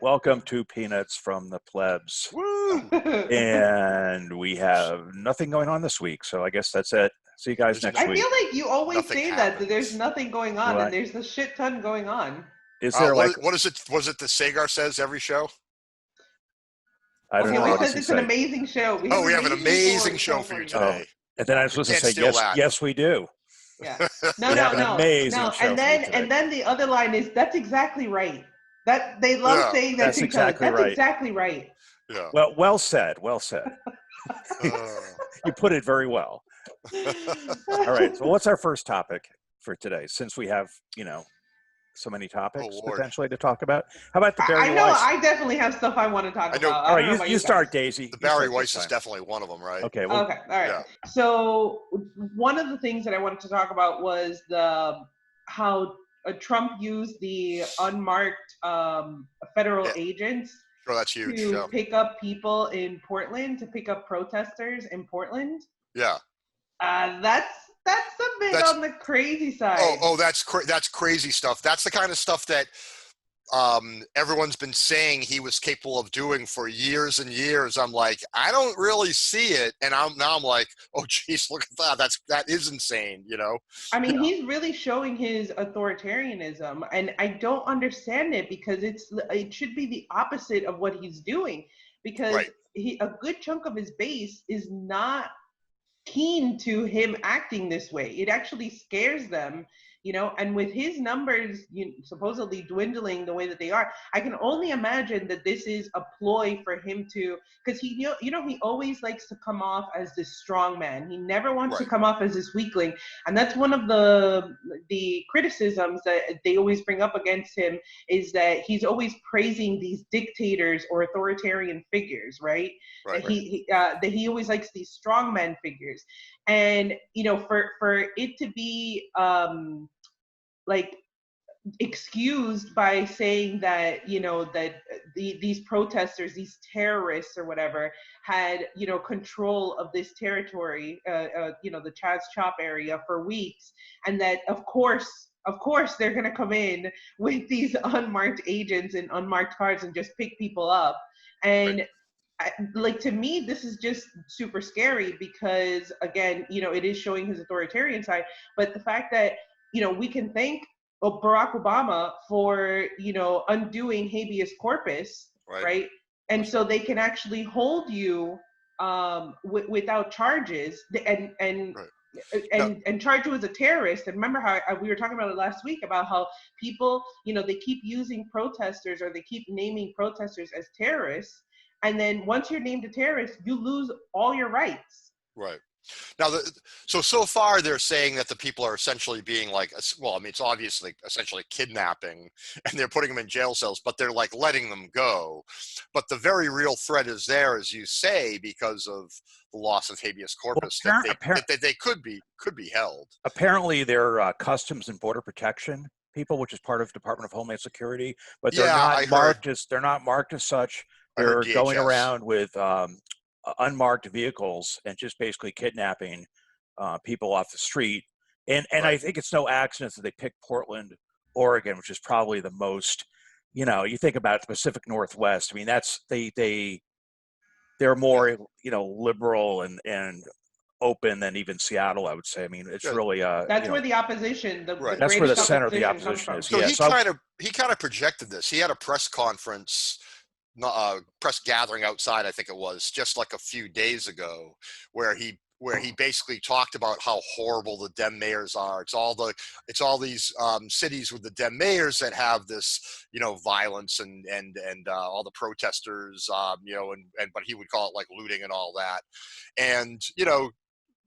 Welcome to Peanuts from the Plebs. Woo! And we have nothing going on this week, so I guess that's it. See you guys next I week. I feel like you always Nothing say that there's happens. nothing going on, Right. and there's a shit ton going on. Is there what is it? Was it the Sagar says every show? I don't Okay, know. we What does said he it's an say? amazing show. We have an amazing show show for you Oh, today. and then I'm supposed to Can't say, steal yes, that. yes, we do. Yeah. No, We no, have an no, amazing no. show And for you then today. and then the other line is, "That's exactly right." That they love Yeah, saying that That's to each other. exactly That's right. exactly right. yeah. Well said. Well said. You put it very well. All right. So what's our first topic for today? Since we have, so many topics Lord. potentially to talk about. How about the Bari I know Weiss? I definitely have stuff I want to talk I know. about. All I don't know right, about you start, guys. Daisy. The You Bari start this Weiss is time. definitely one of them, right? Okay. Well, Okay, all right. Yeah. So one of the things that I wanted to talk about was how Trump used the unmarked federal Yeah. agents Sure, that's huge. to Yeah. pick up people in Portland, to pick up protesters in Portland. Yeah. That's a bit That's- on the crazy side. That's crazy stuff. That's the kind of stuff that everyone's been saying he was capable of doing for years and years. I'm like, I don't really see it, and I'm like, oh geez, look at that. That is insane, I mean, he's really showing his authoritarianism, and I don't understand it because it should be the opposite of what he's doing, because Right. a good chunk of his base is not keen to him acting this way. It actually scares them, and with his numbers supposedly dwindling the way that they are, I can only imagine that this is a ploy for him to, because he always likes to come off as this strong man. He never wants to Right. come off as this weakling, and that's one of the criticisms that they always bring up against him, is that he's always praising these dictators or authoritarian figures, right? Right. That he always likes these strongman figures, and for it to be like excused by saying that these protesters, these terrorists or whatever, had control of this territory, the Chaz Chop area for weeks, and that of course they're going to come in with these unmarked agents and unmarked cars and just pick people up. And to me, this is just super scary because, again, it is showing his authoritarian side. But the fact that, we can thank Barack Obama for, undoing habeas corpus, right? And so they can actually hold you without charges and charge you as a terrorist. And remember how we were talking about it last week about how people, they keep using protesters, or they keep naming protesters as terrorists. And then once you're named a terrorist, you lose all your rights. Right. Now, so far they're saying that the people are essentially being it's obviously essentially kidnapping, and they're putting them in jail cells, but they're like letting them go. But the very real threat is there, as you say, because of the loss of habeas corpus, that they could be held. Apparently, they're Customs and Border Protection people, which is part of Department of Homeland Security, but they're not marked as such. They're going around with unmarked vehicles and just basically kidnapping people off the street. And I think it's no accident that they picked Portland, Oregon, which is probably the most, you think about the Pacific Northwest. I mean, that's they're more, liberal and open than even Seattle, I would say. I mean, it's really that's where the opposition, that's where the center of the opposition is. So he kind of projected this. He had a press conference, press gathering outside, I think it was, just like a few days ago, where he basically talked about how horrible the Dem mayors are. It's all these cities with the Dem mayors that have this, violence and all the protesters, but he would call it like looting and all that. And,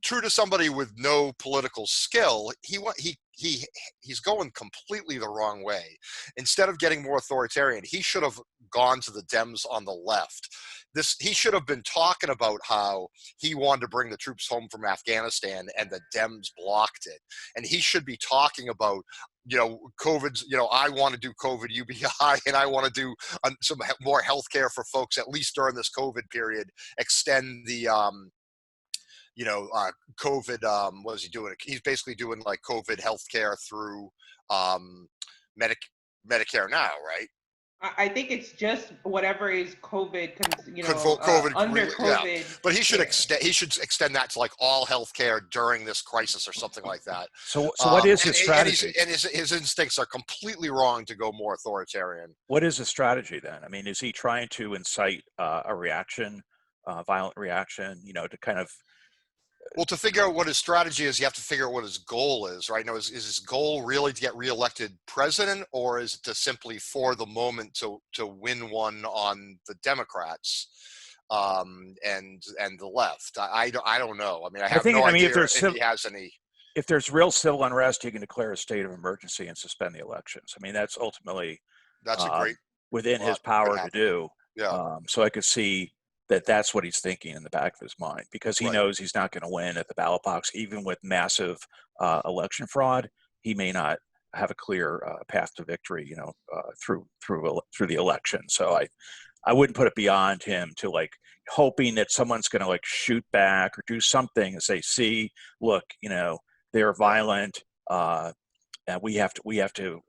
true to somebody with no political skill, he's going completely the wrong way. Instead of getting more authoritarian, he should have gone to the Dems on the left. He should have been talking about how he wanted to bring the troops home from Afghanistan and the Dems blocked it. And he should be talking about, COVID's, I want to do COVID UBI, and I want to do some more healthcare for folks, at least during this COVID period, extend the, COVID, what is he doing? He's basically doing like COVID healthcare through Medicare now, right? I think it's just whatever is COVID, under COVID. Yeah. But he should extend that to like all healthcare during this crisis or something like that. So what is his strategy? And his instincts are completely wrong to go more authoritarian. What is the strategy then? I mean, is he trying to incite a reaction, violent reaction? To kind of. Well, to figure out what his strategy is, you have to figure out what his goal is, right? Now, is his goal really to get reelected president, or is it to simply, for the moment, to win one on the Democrats and the left? I don't know. I mean, I have no idea if he has any. If there's real civil unrest, he can declare a state of emergency and suspend the elections. I mean, that's ultimately within his power to do. Yeah. So I could see that's what he's thinking in the back of his mind, because he knows he's not going to win at the ballot box, even with massive election fraud. He may not have a clear path to victory, through the election. So I wouldn't put it beyond him to like hoping that someone's going to like shoot back or do something and say, see, look, they're violent. And we have to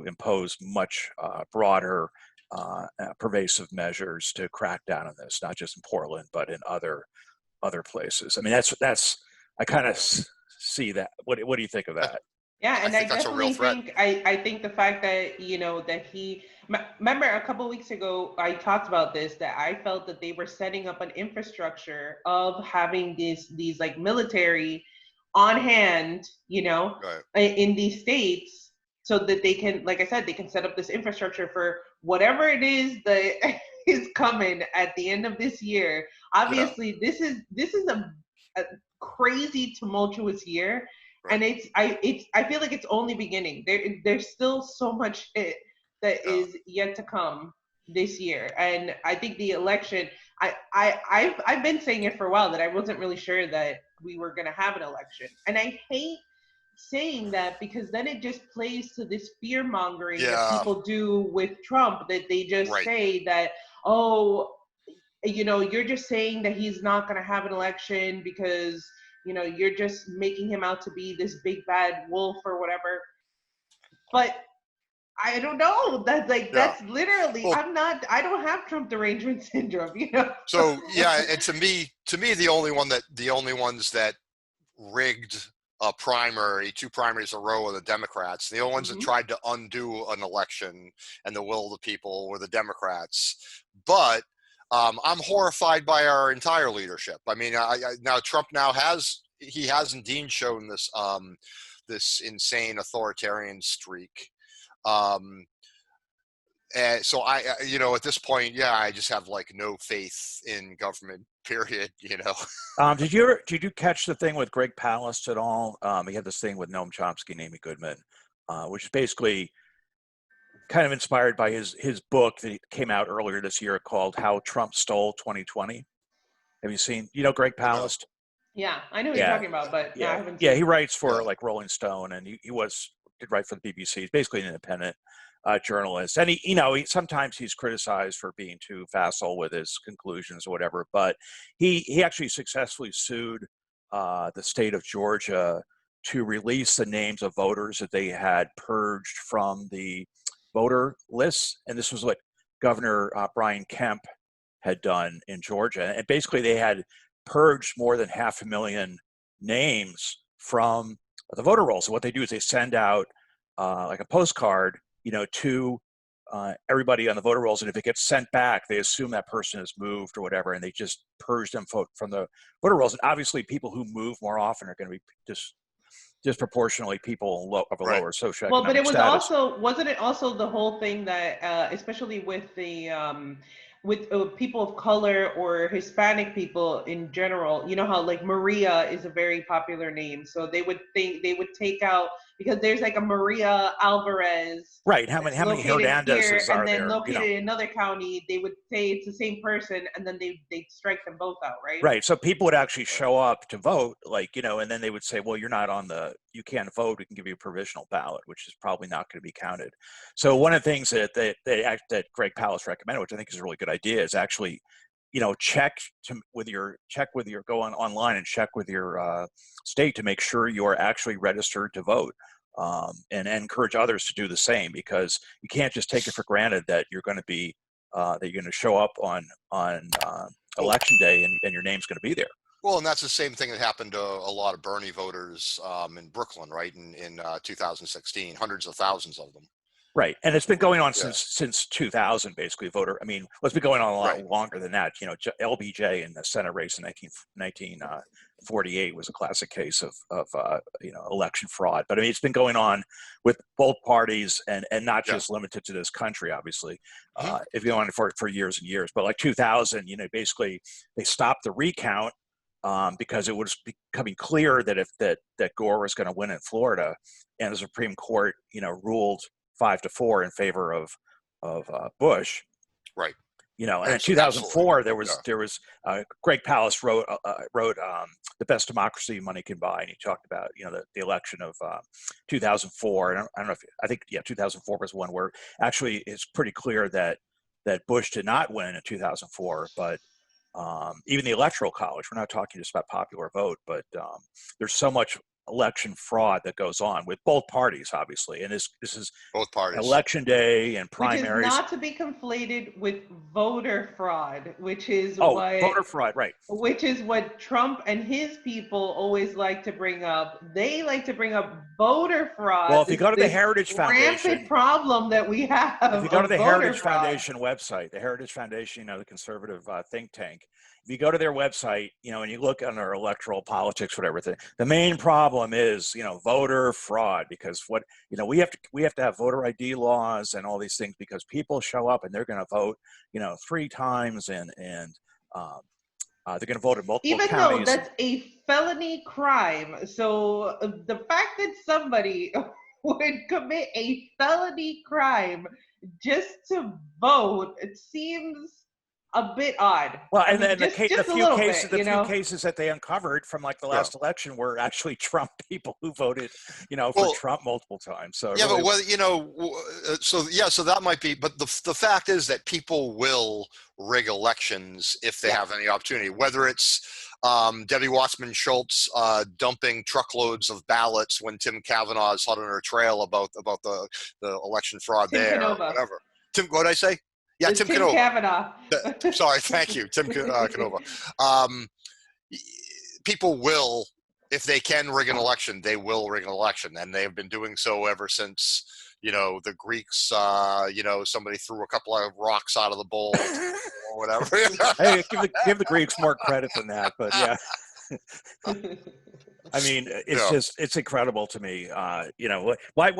impose much broader pervasive measures to crack down on this, not just in Portland, but in other places. I mean, that's I kind of see that. What do you think of that? Yeah, and I definitely think I think the fact that that he remember a couple of weeks ago I talked about this, that I felt that they were setting up an infrastructure of having these like military on hand, in these states, so that they can, like I said, they can set up this infrastructure for whatever it is that is coming at the end of this year. Obviously, this is a crazy tumultuous year, and I feel like it's only beginning. There's still so much shit that is yet to come this year, and I think the election. I've been saying it for a while that I wasn't really sure that we were going to have an election, and I hate saying that because then it just plays to this fear mongering that people do with Trump, that they just say that, oh, you're just saying that he's not going to have an election because you're just making him out to be this big bad wolf or whatever. But I don't know. That's that's literally, I don't have Trump derangement syndrome, So yeah, and to me, the only ones that rigged a primary, 2 primaries in a row, were the Democrats. The only ones that tried to undo an election and the will of the people were the Democrats. But I'm horrified by our entire leadership. I mean, now Trump has indeed shown this this insane authoritarian streak. And so at this point, I just have like no faith in government, period. Did you catch the thing with Greg Palast at all? He had this thing with Noam Chomsky and Amy Goodman, which is basically kind of inspired by his book that came out earlier this year called How Trump Stole 2020. Have you seen, Greg Palast? Yeah, I know what you're talking about, but I haven't seen he writes for like Rolling Stone, and he did write for the BBC. He's basically an independent journalist, and he sometimes he's criticized for being too facile with his conclusions or whatever, but he actually successfully sued the state of Georgia to release the names of voters that they had purged from the voter lists, and this was what Governor Brian Kemp had done in Georgia, and basically they had purged more than 500,000 names from the voter rolls. So what they do is they send out like a postcard, to everybody on the voter rolls, and if it gets sent back, they assume that person has moved or whatever, and they just purge them from the voter rolls. And obviously, people who move more often are going to be disproportionately people of a lower socioeconomic status. Well, but it was wasn't it also the whole thing that, especially with the with people of color or Hispanic people in general, how like Maria is a very popular name, so they would take out, because there's like a Maria Alvarez. Right. How many Hernandezes are there? And then located in another county, they would say it's the same person, and then they strike them both out, right? Right. So people would actually show up to vote, and then they would say, well, you're not you can't vote. We can give you a provisional ballot, which is probably not going to be counted. So one of the things that Greg Palast recommended, which I think is a really good idea, is actually, check with your go online and check with your state to make sure you are actually registered to vote. and encourage others to do the same, because you can't just take it for granted that you're going to be that you're going to show up on election day and your name's going to be there. Well, and that's the same thing that happened to a lot of Bernie voters in Brooklyn, right? In 2016, hundreds of thousands of them. Right, and it's been going on since 2000, basically. It's been going on a lot longer than that. You know, LBJ in the Senate race in 1948 was a classic case of election fraud. But I mean, it's been going on with both parties, and not just limited to this country, obviously. It's been going on for years and years. But like 2000, basically they stopped the recount because it was becoming clear that that Gore was going to win in Florida, and the Supreme Court, ruled 5-4 in favor of Bush. Right. And in 2004 there was Greg Palast wrote The Best Democracy Money Can Buy, and he talked about the election of 2004. And I don't know if 2004 was one where actually it's pretty clear that Bush did not win in 2004, but even the Electoral College, we're not talking just about popular vote, but there's so much election fraud that goes on with both parties, obviously, and this is both parties. Election day and primaries, which is not to be conflated with voter fraud, which is voter fraud, right? Which is what Trump and his people always like to bring up. They like to bring up voter fraud. Well, if you go to the Heritage Foundation, rampant problem that we have. If you go to the Heritage Foundation website, the Heritage Foundation, the conservative think tank. If you go to their website, and you look under electoral politics, whatever, the main problem is, voter fraud, because we have to have voter ID laws and all these things, because people show up and they're going to vote, 3 times, and they're going to vote in multiple counties. Even though that's a felony crime. So the fact that somebody would commit a felony crime just to vote, it seems a bit odd. Well, and then the few cases that they uncovered from like the last election were actually Trump people who voted, for Trump multiple times. So so that might be. But the fact is that people will rig elections if they have any opportunity. Whether it's Debbie Wasserman Schultz dumping truckloads of ballots when Tim Kavanaugh is hot on her trail about the election fraud Tim there, Canova. Or whatever. What did I say? Yeah, Tim Canova. Kavanaugh. Sorry, thank you, Tim Canova. People will, if they can rig an election, they will rig an election, and they have been doing so ever since the Greeks. Somebody threw a couple of rocks out of the bowl or whatever. Hey, give the Greeks more credit than that, but yeah. I mean, it's incredible to me. Why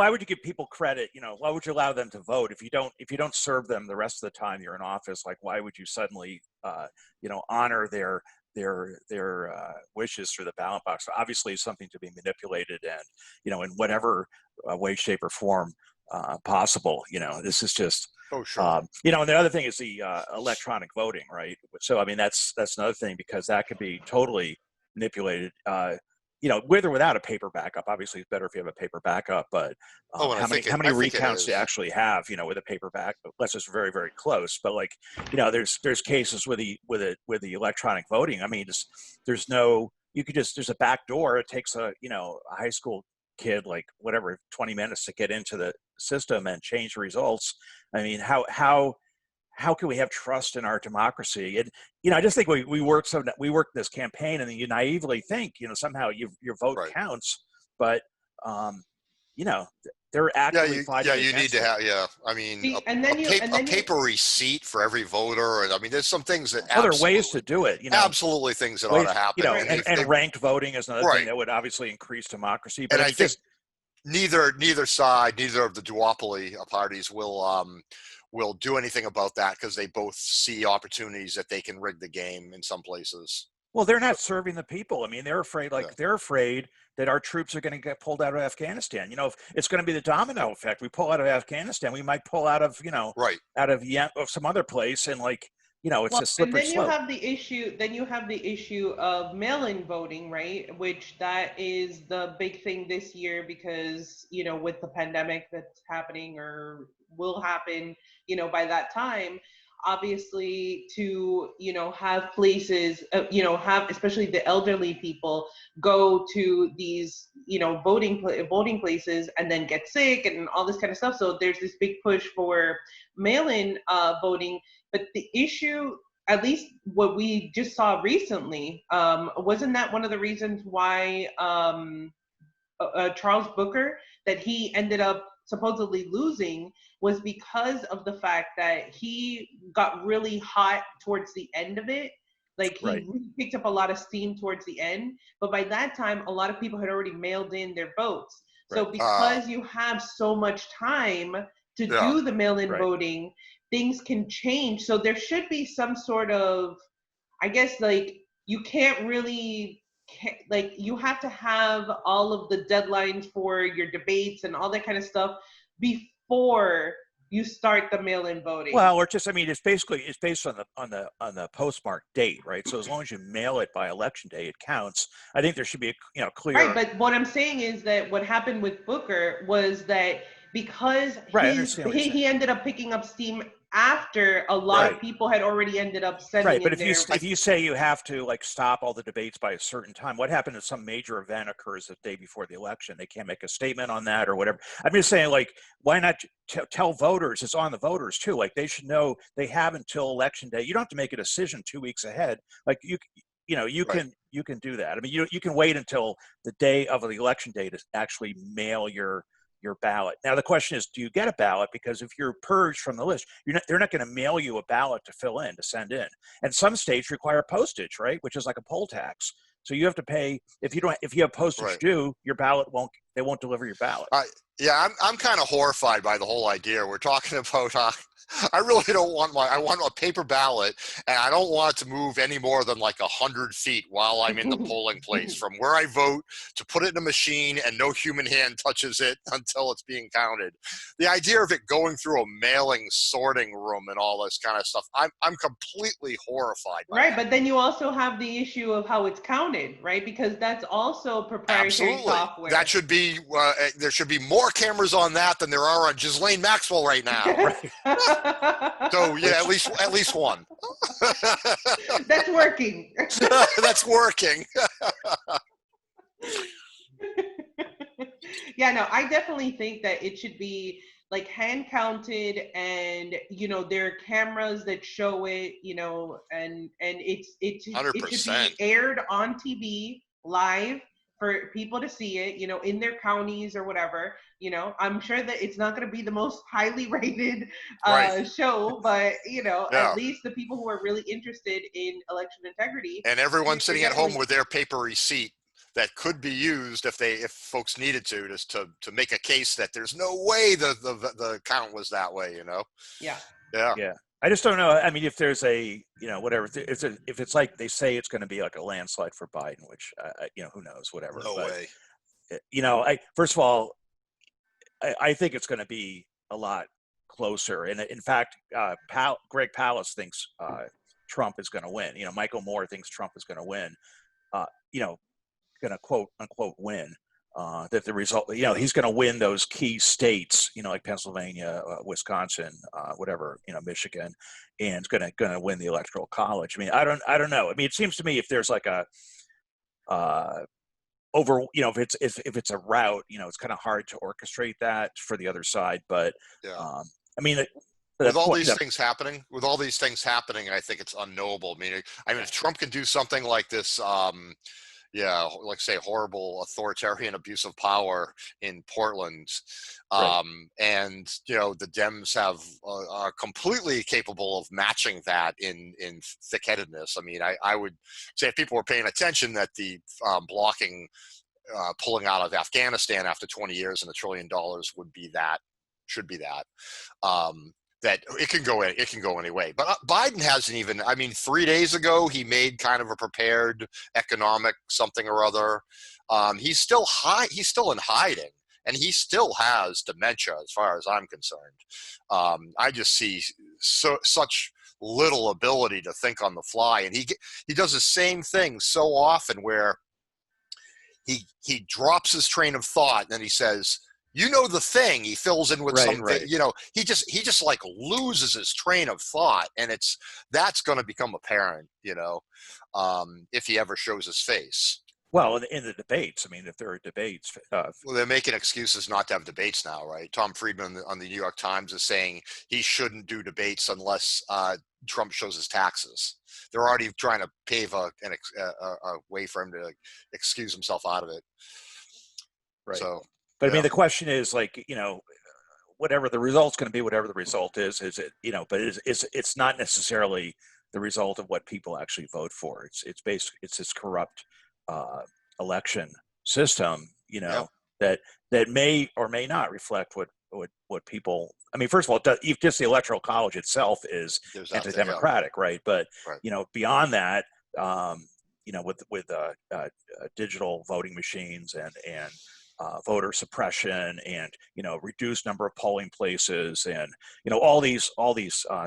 would you give people credit? Why would you allow them to vote if you don't serve them the rest of the time you're in office? Like, why would you suddenly, honor their wishes through the ballot box? So obviously, it's something to be manipulated, and in whatever way, shape, or form possible. This is just. Oh, sure. And the other thing is the electronic voting, right? So I mean, that's another thing, because that could be totally manipulated, with or without a paper backup. Obviously, it's better if you have a paper backup, but how many recounts do you actually have, with a paper backup, unless it's very, very close. But there's cases with the electronic voting. I mean, there's a back door. It takes a high school kid 20 minutes to get into the system and change the results. I mean, how can we have trust in our democracy? And I just think we work this campaign, and then you naively think somehow your vote counts, but they're actively fighting. Yeah, you need to have. I mean, a paper receipt for every voter. And I mean, there's some things that there are ways to do it. Absolutely, things that ought to happen. And ranked voting is another thing that would obviously increase democracy. But I think neither side, neither of the duopoly parties will do anything about that, because they both see opportunities that they can rig the game in some places. Well, they're not serving the people. I mean, they're afraid, they're afraid that our troops are going to get pulled out of Afghanistan. If it's going to be the domino effect, we pull out of Afghanistan, we might pull out of, out of some other place, and it's a slippery slope. Then you have the issue of mail-in voting, right? Which that is the big thing this year, because, with the pandemic that's happening or will happen, by that time, obviously to, have places, have especially the elderly people go to these, voting places and then get sick and all this kind of stuff. So there's this big push for mail-in voting. But the issue, at least what we just saw recently, wasn't that one of the reasons why Charles Booker, that he ended up supposedly losing, was because of the fact that he got really hot towards the end of it. Like he really picked up a lot of steam towards the end, but by that time, a lot of people had already mailed in their votes. So because you have so much time to do the mail-in voting, things can change. So there should be some sort of, I guess, like, you can't really, like, you have to have all of the deadlines for your debates and all that kind of stuff before you start the mail-in voting. Well, or just, it's based on the postmark date, right? So as long as you mail it by election day, it counts. I think there should be a clear. Right, but what I'm saying is that what happened with Booker was that because he ended up picking up steam after a lot of people had already ended up sending in but if you say you have to stop all the debates by a certain time, what happened if some major event occurs the day before the election? They can't make a statement on that or whatever. I'm just saying, why not tell voters? It's on the voters too. They should know they have until election day. You don't have to make a decision 2 weeks ahead. You can do that. You can wait until the day of the election day to actually mail your ballot. Now the question is, do you get a ballot? Because if you're purged from the list, they're not going to mail you a ballot to fill in, to send in. And some states require postage, right, which is like a poll tax. So you have to pay if you have postage due, your ballot they won't deliver your ballot. I'm kind of horrified by the whole idea. We're talking about I really don't want I want a paper ballot, and I don't want it to move any more than 100 feet while I'm in the polling place from where I vote to put it in a machine, and no human hand touches it until it's being counted. The idea of it going through a mailing sorting room and all this kind of stuff, I'm completely horrified by that. But then you also have the issue of how it's counted, right? Because that's also proprietary software. That should be there should be more cameras on that than there are on Ghislaine Maxwell right now. So yeah, at least one. That's working. That's working. Yeah, no, I definitely think that it should be hand counted, and there are cameras that show it, and it should be aired on TV live for people to see it, in their counties or whatever. I'm sure that it's not going to be the most highly rated show, but at least the people who are really interested in election integrity, and everyone sitting at home with their paper receipt that could be used if folks needed to make a case that there's no way the count was that way. Yeah. I just don't know. If there's a whatever, if it's like they say it's going to be like a landslide for Biden, which who knows, whatever. No way. First of all, I think it's going to be a lot closer. And in fact, Greg Palast thinks Trump is going to win. Michael Moore thinks Trump is going to win. Going to quote unquote win. That the result, he's going to win those key states, like Pennsylvania, Wisconsin, whatever, Michigan, and going to win the Electoral College. I don't know. It seems to me if there's like a if it's a route, it's kind of hard to orchestrate that for the other side. But with all these things happening, I think it's unknowable. If Trump can do something like this, say horrible authoritarian abuse of power in Portland, and the Dems are completely capable of matching that in thick-headedness. I would say if people were paying attention that the blocking pulling out of Afghanistan after 20 years and $1 trillion should be that. That it can go any way. But Biden hasn't even, 3 days ago, he made kind of a prepared economic something or other. He's still in hiding, and he still has dementia as far as I'm concerned. I just see such little ability to think on the fly. And he does the same thing so often where he drops his train of thought and then he says, you know, the thing he fills in with something, right. you know, he just like loses his train of thought, and that's going to become apparent, you know, if he ever shows his face. Well, in the debates, I mean, if there are debates, well, they're making excuses not to have debates now, right? Tom Friedman on the New York Times is saying he shouldn't do debates unless Trump shows his taxes. They're already trying to pave a way for him to excuse himself out of it. Right. So, but I mean, the question is, like, you know, whatever the result's going to be, whatever the result is it, you know, but it's not necessarily the result of what people actually vote for. It's basically, it's this corrupt election system, you know, that may or may not reflect what people. I mean, first of all, just the electoral college itself is anti-democratic, right? But you know, beyond that, you know, with digital voting machines and voter suppression and, you know, reduced number of polling places and, you know, all these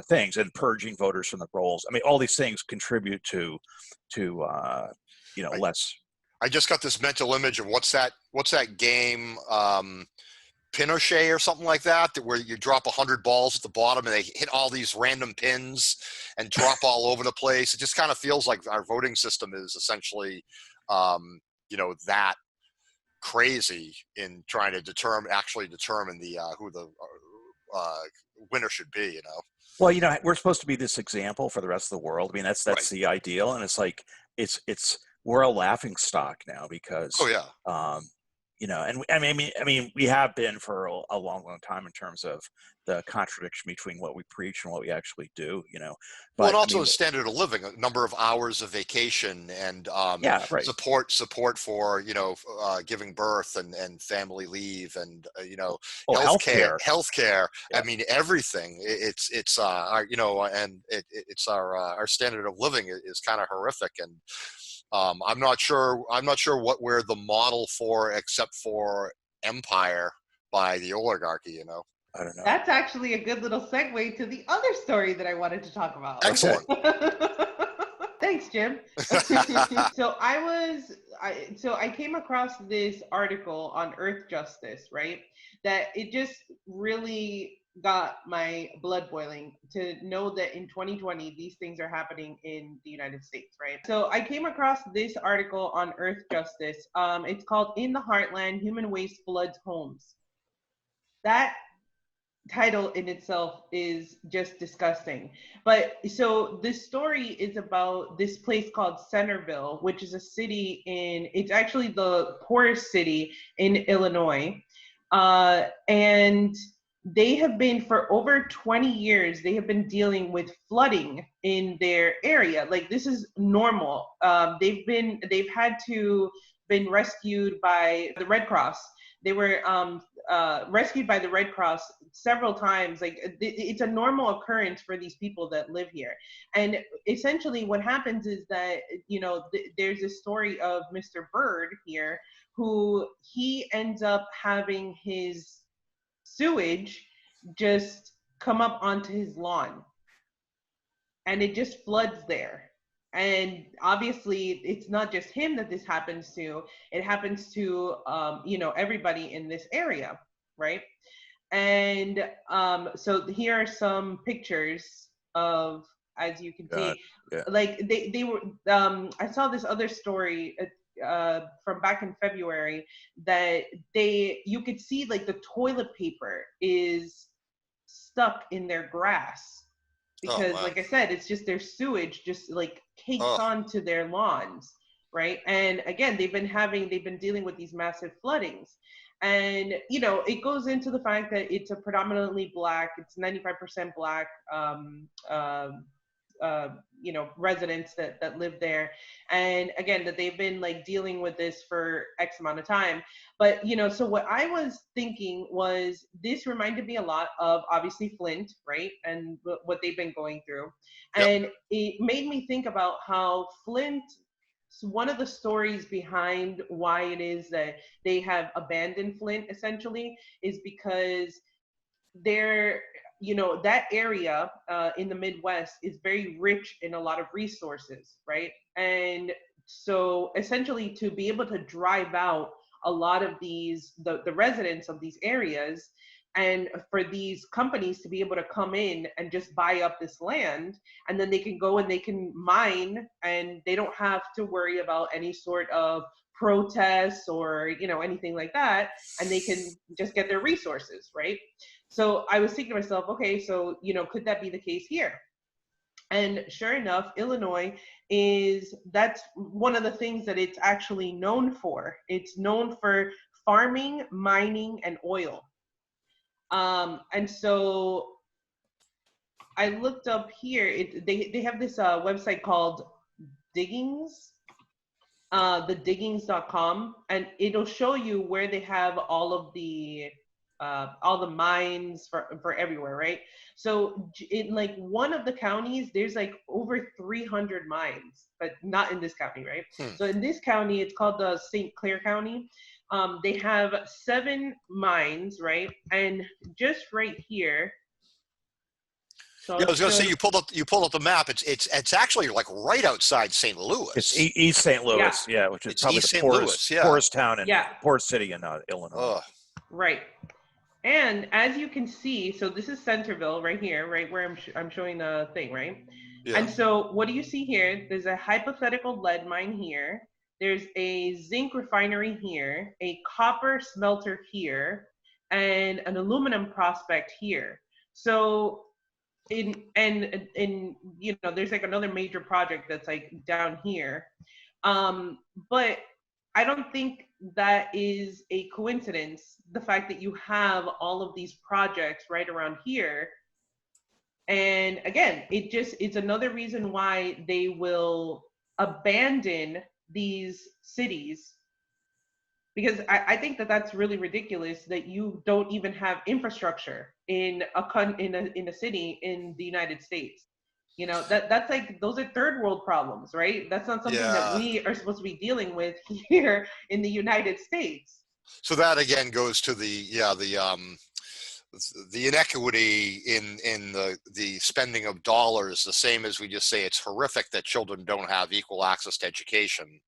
things, and purging voters from the rolls. I mean, all these things contribute to you know, less. I just got this mental image of what's that game, Pinochet or something like that, where you drop 100 balls at the bottom and they hit all these random pins and drop all over the place. It just kind of feels like our voting system is essentially, you know, that crazy in trying to determine the who the winner should be, you know. Well, you know, we're supposed to be this example for the rest of the world. I mean, that's the ideal, and it's like it's we're a laughing stock now because you know, and I mean, we have been for a long time in terms of the contradiction between what we preach and what we actually do, you know. But, well, and also the standard of living, a number of hours of vacation, and support for, you know, giving birth and family leave, and you know, healthcare. Yeah. I mean, everything. It's our, you know, and it's our standard of living is kind of horrific, and I'm not sure what we're the model for, except for empire by the oligarchy, you know. I don't know. That's actually a good little segue to the other story that I wanted to talk about. Excellent. Thanks, Jim. So I came across this article on Earth Justice, right? That it just really got my blood boiling to know that in 2020 these things are happening in the United States, right? So I came across this article on Earth Justice. It's called "In the Heartland: Human Waste Floods Homes." That title in itself is just disgusting. But so this story is about this place called Centerville, which is a city it's actually the poorest city in Illinois. And they have been, for over 20 years, they have been dealing with flooding in their area. Like, this is normal. They've had to been rescued by the Red Cross. They were rescued by the Red Cross several times. Like, it's a normal occurrence for these people that live here. And essentially what happens is that, you know, there's a story of Mr. Bird here, who he ends up having his sewage just come up onto his lawn, and it just floods there. And obviously it's not just him that this happens to. It happens to you know, everybody in this area, right? And so here are some pictures of, as you can see, like they were I saw this other story from back in February that you could see, like, the toilet paper is stuck in their grass because, like I said, it's just their sewage just like cakes onto their lawns, right? And again, they've been dealing with these massive floodings. And, you know, it goes into the fact that it's a predominantly Black, it's 95% Black, you know, residents that live there. And again, that they've been like dealing with this for X amount of time. But, you know, so what I was thinking was, this reminded me a lot of obviously Flint, right? And what they've been going through. And it made me think about how Flint, one of the stories behind why it is that they have abandoned Flint essentially is because they're, you know, that area in the Midwest is very rich in a lot of resources, right? And so essentially, to be able to drive out a lot of these, the residents of these areas, and for these companies to be able to come in and just buy up this land, and then they can go and they can mine, and they don't have to worry about any sort of protests or, you know, anything like that, and they can just get their resources, right? So I was thinking to myself, okay, so, you know, could that be the case here? And sure enough, Illinois that's one of the things that it's actually known for. It's known for farming, mining, and oil. And so I looked up here, they have this website called Diggings, thediggings.com, and it'll show you where they have all the mines for everywhere, right? So in like one of the counties, there's like over 300 mines, but not in this county, right? So in this county, it's called the St. Clair County. They have 7 mines, right? And just right here. So yeah, I was going to say, you pulled up the map. It's actually like right outside St. Louis. It's East St. Louis, yeah, which is probably the poorest town in poorest city in Illinois. Right. And as you can see, so this is Centerville right here, right where I'm showing the thing, right? Yeah. And so what do you see here? There's a hypothetical lead mine here. There's a zinc refinery here, a copper smelter here, and an aluminum prospect here. So in you know, there's like another major project that's like down here. But I don't think that is a coincidence, the fact that you have all of these projects right around here. And again, it's another reason why they will abandon these cities, because I think that that's really ridiculous that you don't even have infrastructure in a city in the United States. You know, that's like, those are third world problems, right? That's not something that we are supposed to be dealing with here in the United States. So that again goes to the inequity in the spending of dollars, the same as we just say it's horrific that children don't have equal access to education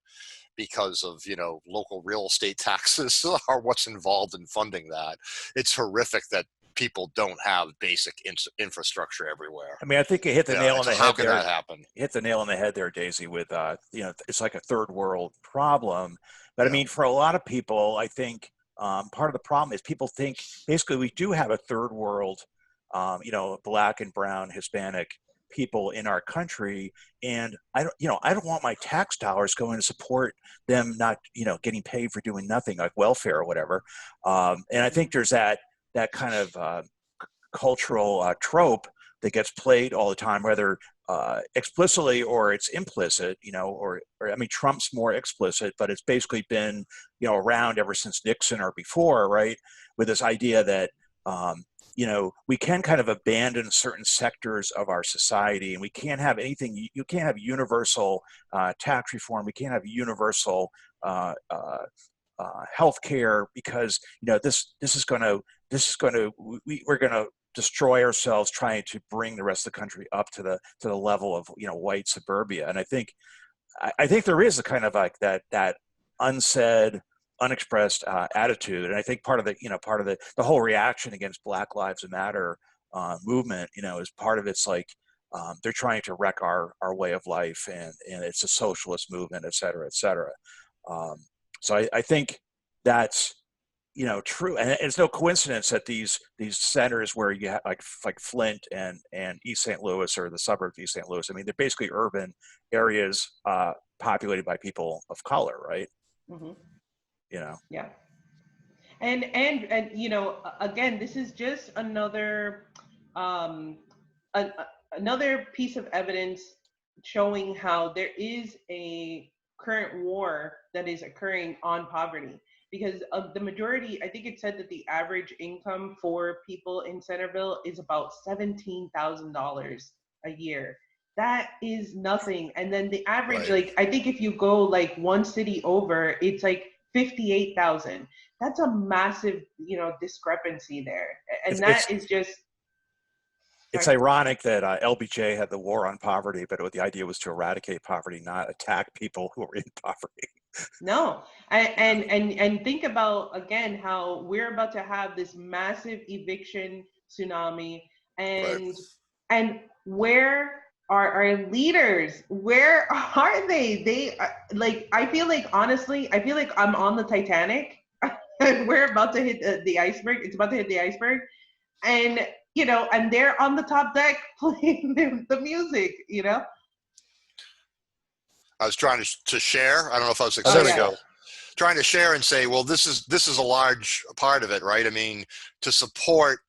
because of, you know, local real estate taxes are what's involved in funding that. It's horrific that people don't have basic infrastructure everywhere. I mean, I think you hit the nail on the head. How can that happen? You hit the nail on the head there, Daisy, with, you know, it's like a third world problem. But I mean, for a lot of people, I think part of the problem is people think basically we do have a third world, you know, Black and brown, Hispanic people in our country, and I don't want my tax dollars going to support them not, you know, getting paid for doing nothing, like welfare or whatever. And I think there's that kind of cultural trope that gets played all the time, whether explicitly or it's implicit, you know, or I mean, Trump's more explicit, but it's basically been, you know, around ever since Nixon or before, right? With this idea that, you know, we can kind of abandon certain sectors of our society, and we can't have anything. You can't have universal tax reform. We can't have universal healthcare, because, you know, we're going to destroy ourselves trying to bring the rest of the country up to the level of, you know, white suburbia. And I think there is a kind of like that unsaid, unexpressed attitude. And I think part of the whole reaction against Black Lives Matter movement, you know, is part of it's like they're trying to wreck our way of life, and it's a socialist movement, et cetera, et cetera. So I think that's, you know, true, and it's no coincidence that these centers where you have like Flint and East St. Louis, or the suburbs of East St. Louis, I mean, they're basically urban areas populated by people of color, right? Mm-hmm. You know. Yeah. And you know, again, this is just another another piece of evidence showing how there is a current war that is occurring on poverty. Because of the majority, I think it said that the average income for people in Centerville is about $17,000 a year. That is nothing. And then the average, like, I think if you go like one city over, it's like 58,000. That's a massive, you know, discrepancy there. And it's just. It's ironic that LBJ had the war on poverty, but the idea was to eradicate poverty, not attack people who were in poverty. No. And think about again how we're about to have this massive eviction tsunami, Right. and where are our leaders? Where are they? They like, I feel like, honestly, I feel like I'm on the Titanic and we're about to hit the iceberg. It's about to hit the iceberg, and and they're on the top deck playing the music. I was trying to share. I don't know if I was Oh, there we Yeah. successful. go. Trying to share and say, well, this is a large part of it, right? I mean, to support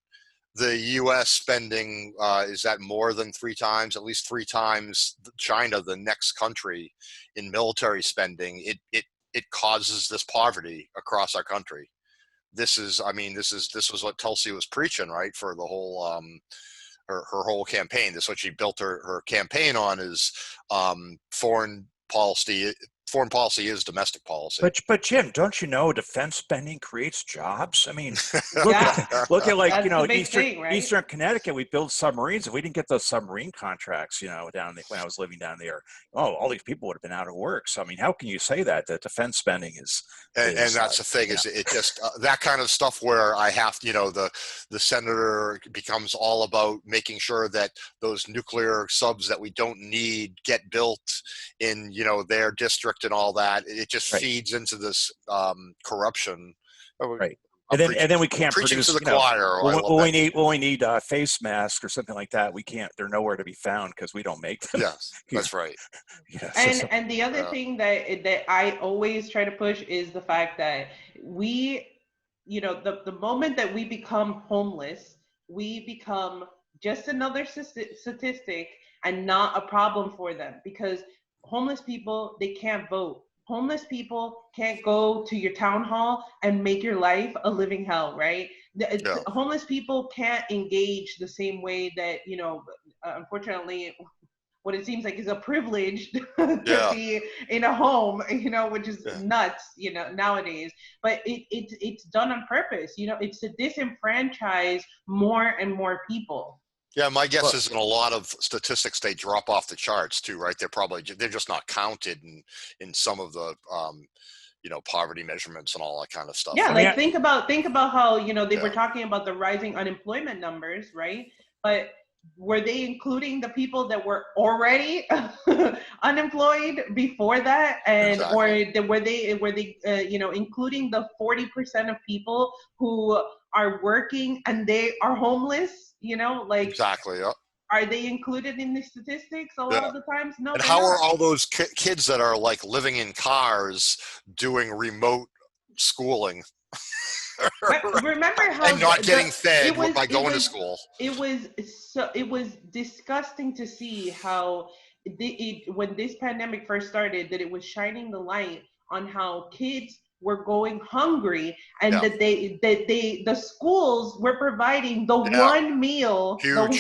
the U.S. spending, is that more than at least three times China, the next country in military spending. It causes this poverty across our country. This was what Tulsi was preaching, right? For the whole her whole campaign. This is what she built her campaign on, is foreign policy. Foreign policy is domestic policy. But Jim, don't you know defense spending creates jobs? I mean, Yeah. look at, like, That's the big thing, right? Eastern Connecticut. We build submarines. If we didn't get those submarine contracts, when I was living down there, all these people would have been out of work. So I mean, how can you say that defense spending is? And that's the thing, is it just that kind of stuff where I have the senator becomes all about making sure that those nuclear subs that we don't need get built in their district and all that. It just feeds into this corruption. Right. And then we can't produce to the choir. When we need face masks or something like that, we can't. They're nowhere to be found because we don't make them. Yes, that's right. Yeah, and the other thing that I always try to push is the fact that we, the moment that we become homeless, we become just another statistic and not a problem for them, because homeless people, they can't vote. Homeless people can't go to your town hall and make your life a living hell, right? Homeless people can't engage the same way that, unfortunately, what it seems like is a privilege to be in a home, which is nuts, nowadays. But it's done on purpose. It's to disenfranchise more and more people. Yeah, my guess is in a lot of statistics they drop off the charts too, right? They're just not counted in some of the poverty measurements and all that kind of stuff. Yeah, like think about how they were talking about the rising unemployment numbers, right? But were they including the people that were already unemployed before that, and exactly. Or were they including the 40% of people who are working and they are homeless? Like exactly. Yeah. Are they included in the statistics a lot of the times? No. And how are all those kids that are like living in cars doing remote schooling? Remember how and not getting fed by going to school. It was disgusting to see how when this pandemic first started, that it was shining the light on how kids were going hungry, and that the schools were providing the one meal, one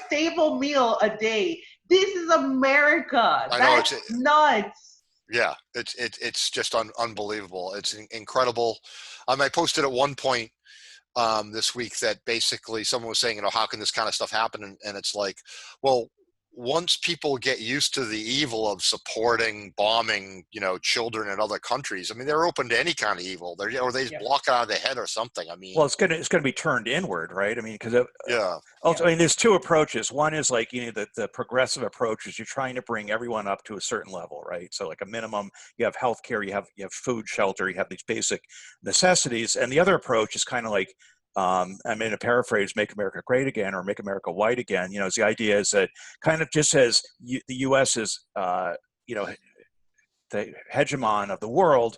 stable meal a day. This is America. That's nuts. Yeah, it's just unbelievable. It's incredible. I posted at one point this week that basically someone was saying, how can this kind of stuff happen? And it's like, well, once people get used to the evil of supporting bombing, children in other countries, I mean, they're open to any kind of evil. Or they just block it out of their head or something. I mean, well, it's gonna be turned inward, right? I mean, because also, I mean, there's two approaches. One is like the progressive approach is you're trying to bring everyone up to a certain level, right? So like a minimum, you have healthcare, you have food, shelter, you have these basic necessities, and the other approach is kind of like, I'm going to paraphrase "Make America Great Again" or "Make America White Again." The idea is that kind of just as the U.S. is, the hegemon of the world,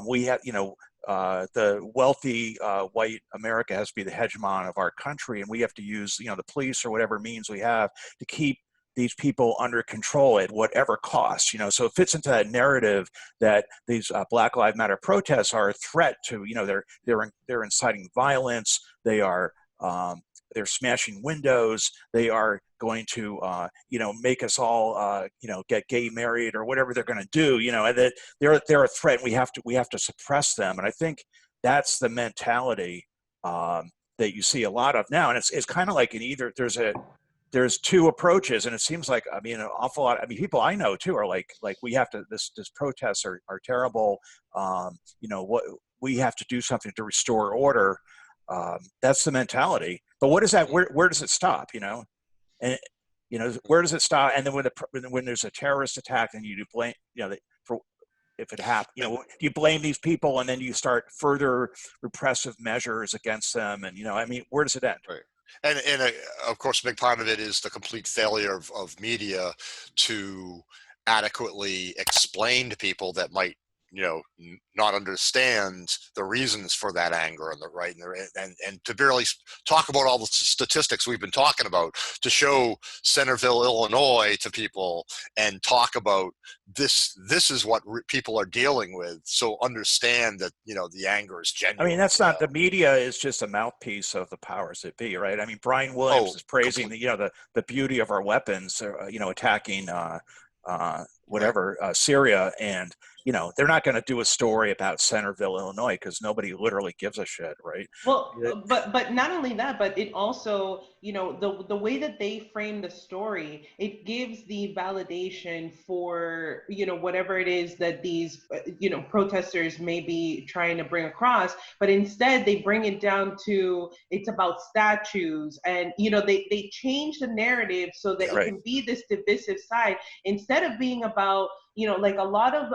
we have, the wealthy white America has to be the hegemon of our country, and we have to use, the police or whatever means we have to keep these people under control at whatever cost. So it fits into that narrative that these Black Lives Matter protests are a threat to, they're inciting violence. They're smashing windows. They are going to, make us all, get gay married or whatever they're going to do. And that they're a threat. And we have to suppress them. And I think that's the mentality that you see a lot of now. And it's kind of like there's there's two approaches, and it seems like, I mean, an awful lot. I mean, people I know too are like we have to. This protests are terrible. You know, what we have to do something to restore order. That's the mentality. But what is that? Where does it stop? You know, and you know, where does it stop? And then when there's a terrorist attack, and you do blame, you know, for if it happened, you know, you blame these people, and then you start further repressive measures against them, and you know, I mean, where does it end? Right. And of course, a big part of it is the complete failure of media to adequately explain to people that might, you know, not understand the reasons for that anger and the right and to barely talk about all the statistics we've been talking about, to show Centerville, Illinois to people and talk about this is what people are dealing with, so understand that, you know, the anger is genuine. I mean, that's not, the media is just a mouthpiece of the powers that be, right? I mean, Brian Williams is praising you know, the beauty of our weapons, you know, attacking Syria, and you know, they're not going to do a story about Centerville, Illinois, because nobody literally gives a shit, right? Well, but not only that, but it also, you know, the way that they frame the story, it gives the validation for, you know, whatever it is that these, you know, protesters may be trying to bring across. But instead, they bring it down to it's about statues, and you know, they change the narrative so that it can be this divisive side instead of being about, you know, like a lot of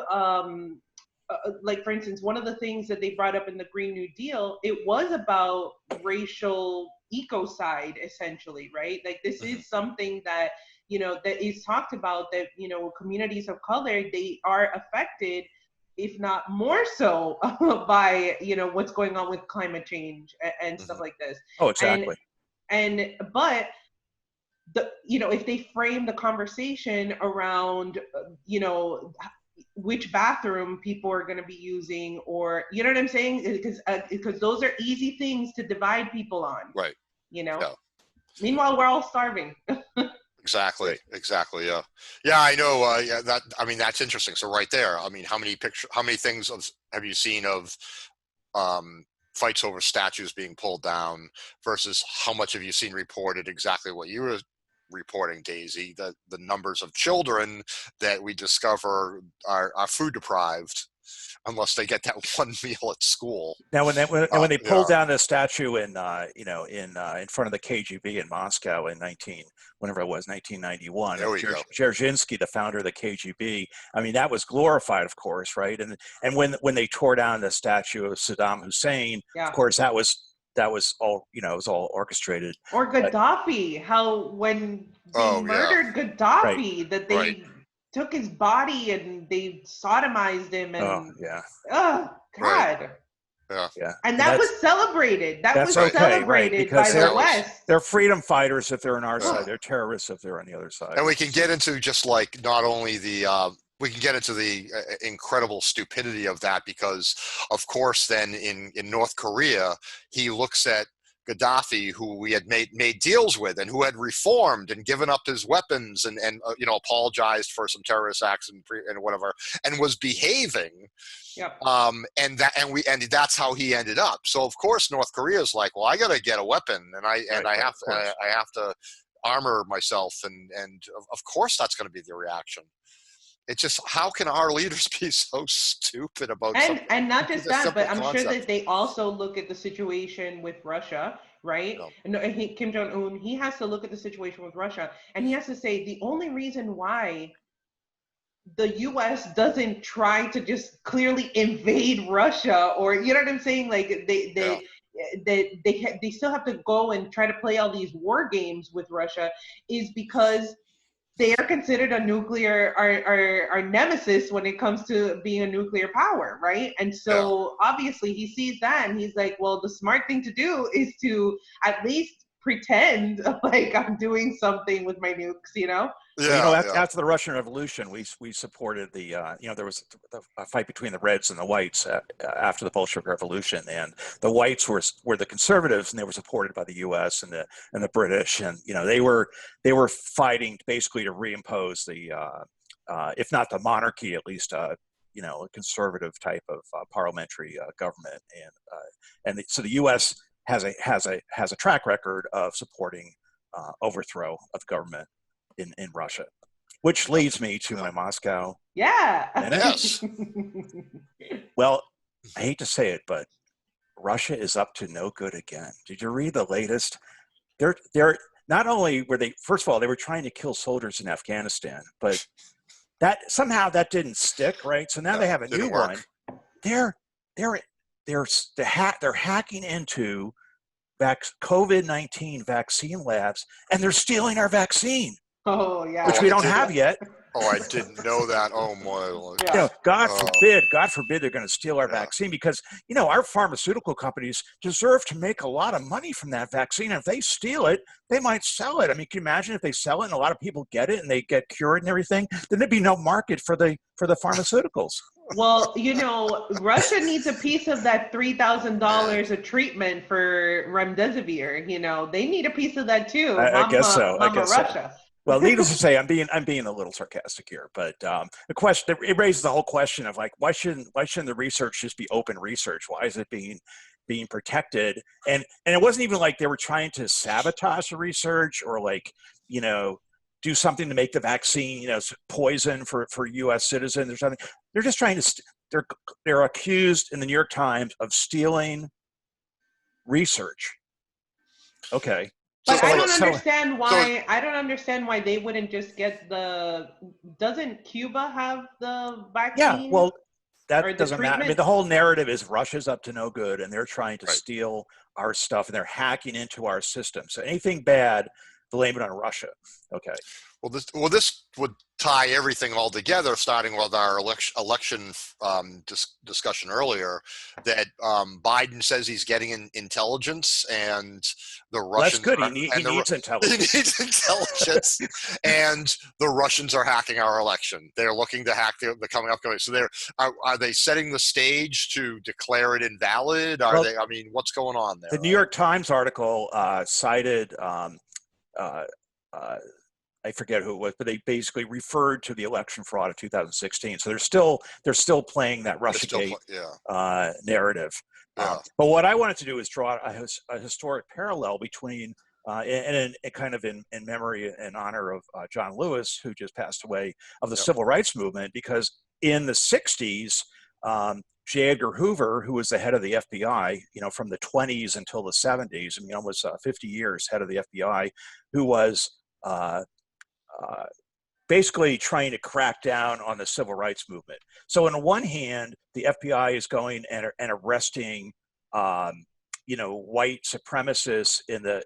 like, for instance, one of the things that they brought up in the Green New Deal, it was about racial ecocide, essentially, right? Like, this is something that, you know, that is talked about, that, you know, communities of color, they are affected, if not more so, by, you know, what's going on with climate change and stuff like this. Oh, exactly. But you know, if they frame the conversation around, you know, which bathroom people are going to be using, or, you know what I'm saying? Because those are easy things to divide people on. Right. You know? Yeah. Meanwhile, we're all starving. Exactly. Yeah. Yeah, I know. Yeah, that, I mean, that's interesting. So right there, I mean, how many things have you seen of fights over statues being pulled down versus how much have you seen reported exactly what you were reporting, Daisy, the numbers of children that we discover are food deprived unless they get that one meal at school. Now, when they pulled down the statue in you know, in front of the KGB in Moscow in 1991, Dzerzhinsky, the founder of the KGB, I mean, that was glorified, of course, right? And when they tore down the statue of Saddam Hussein, of course, that was all, you know, it was all orchestrated. Or Gaddafi, how when they murdered Gaddafi, that they took his body and they sodomized him, and oh God. Yeah. And that was celebrated. That was celebrated by the West. They're freedom fighters if they're on our side. They're terrorists if they're on the other side. And we can get into just like not only we can get into the incredible stupidity of that, because of course then in North Korea, he looks at Gaddafi, who we had made deals with and who had reformed and given up his weapons and you know, apologized for some terrorist acts and whatever, and was behaving. Yep. And that's how he ended up. So of course North Korea is like, well, I got to get a weapon, and I have to armor myself, and of course that's going to be the reaction. It's just, how can our leaders be so stupid about something? And not just that, but I'm sure that they also look at the situation with Russia, right? No. And Kim Jong-un, he has to look at the situation with Russia, and he has to say the only reason why the U.S. doesn't try to just clearly invade Russia, or, you know what I'm saying? Like they still have to go and try to play all these war games with Russia, is because they are considered a nuclear, our nemesis when it comes to being a nuclear power, right? And so obviously he sees that and he's like, well, the smart thing to do is to at least pretend like I'm doing something with my nukes, you know? Yeah, you know, after the Russian Revolution, we supported the, you know, there was a fight between the Reds and the Whites after the Bolshevik Revolution, and the Whites were the conservatives, and they were supported by the U.S. and the British, and you know, they were fighting basically to reimpose the, if not the monarchy, at least you know, a conservative type of parliamentary government, so the U.S. has a track record of supporting overthrow of government in Russia. Which leads me to my Moscow. Yeah. Yes. Well, I hate to say it, but Russia is up to no good again. Did you read the latest? They're not only were they, first of all, they were trying to kill soldiers in Afghanistan, but that somehow that didn't stick, right? So now they have a new one. They're hacking into COVID-19 vaccine labs, and they're stealing our vaccine. Oh yeah, which we don't have yet. Oh, I didn't know that. Oh my! Yeah. You know, God forbid they're going to steal our vaccine, because our pharmaceutical companies deserve to make a lot of money from that vaccine. And if they steal it, they might sell it. I mean, can you imagine if they sell it and a lot of people get it and they get cured and everything? Then there'd be no market for the pharmaceuticals. Well, Russia needs a piece of that $3,000 a treatment for remdesivir. They need a piece of that too. I guess so. Mama Russia. So. Well, needless to say, I'm being a little sarcastic here, but the question, it raises the whole question of, like, why shouldn't the research just be open research? Why is it being protected? And it wasn't even like they were trying to sabotage the research or do something to make the vaccine poison for U.S. citizens or something. They're just trying to they're accused in the New York Times of stealing research. Okay. But I don't understand why. I don't understand why they wouldn't just get doesn't Cuba have the vaccine? Yeah, well, that doesn't matter. I mean, the whole narrative is Russia's up to no good, and they're trying to steal our stuff, and they're hacking into our system. So anything bad, blame it on Russia. Okay. Well, this would tie everything all together, starting with our election discussion earlier, that Biden says he's getting intelligence, and the Russians. That's good. He needs intelligence. He needs intelligence, and the Russians are hacking our election. They're looking to hack the coming up. So are they setting the stage to declare it invalid? I mean, what's going on there? The New York Times article cited. I forget who it was, but they basically referred to the election fraud of 2016. So they're still playing that Russiagate narrative. Yeah. But what I wanted to do is draw a historic parallel between, and kind of in memory and honor of John Lewis, who just passed away, of the civil rights movement, because in the 60s, J. Edgar Hoover, who was the head of the FBI, from the 20s until the 70s, I mean, almost 50 years head of the FBI, who was basically trying to crack down on the civil rights movement. So on the one hand, the FBI is going and arresting, white supremacists in the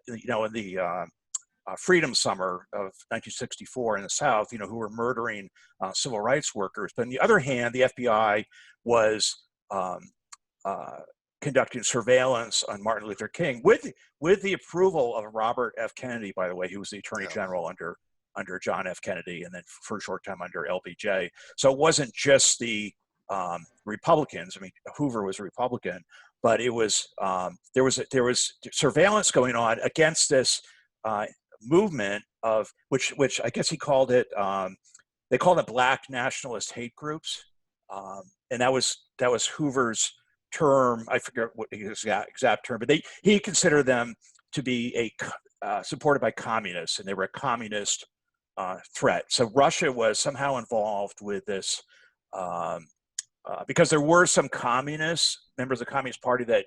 Freedom Summer of 1964 in the South, who were murdering civil rights workers. But on the other hand, the FBI was conducting surveillance on Martin Luther King with the approval of Robert F. Kennedy, by the way, who was the Attorney General under John F. Kennedy, and then for a short time under LBJ. So it wasn't just the Republicans. I mean, Hoover was a Republican, but it was there was surveillance going on against this movement of which I guess he called it. They called it Black nationalist hate groups, and that was Hoover's term. I forget what his exact term, but he considered them to be supported by communists, and they were a communist threat. So Russia was somehow involved with this because there were some communists, members of the Communist Party that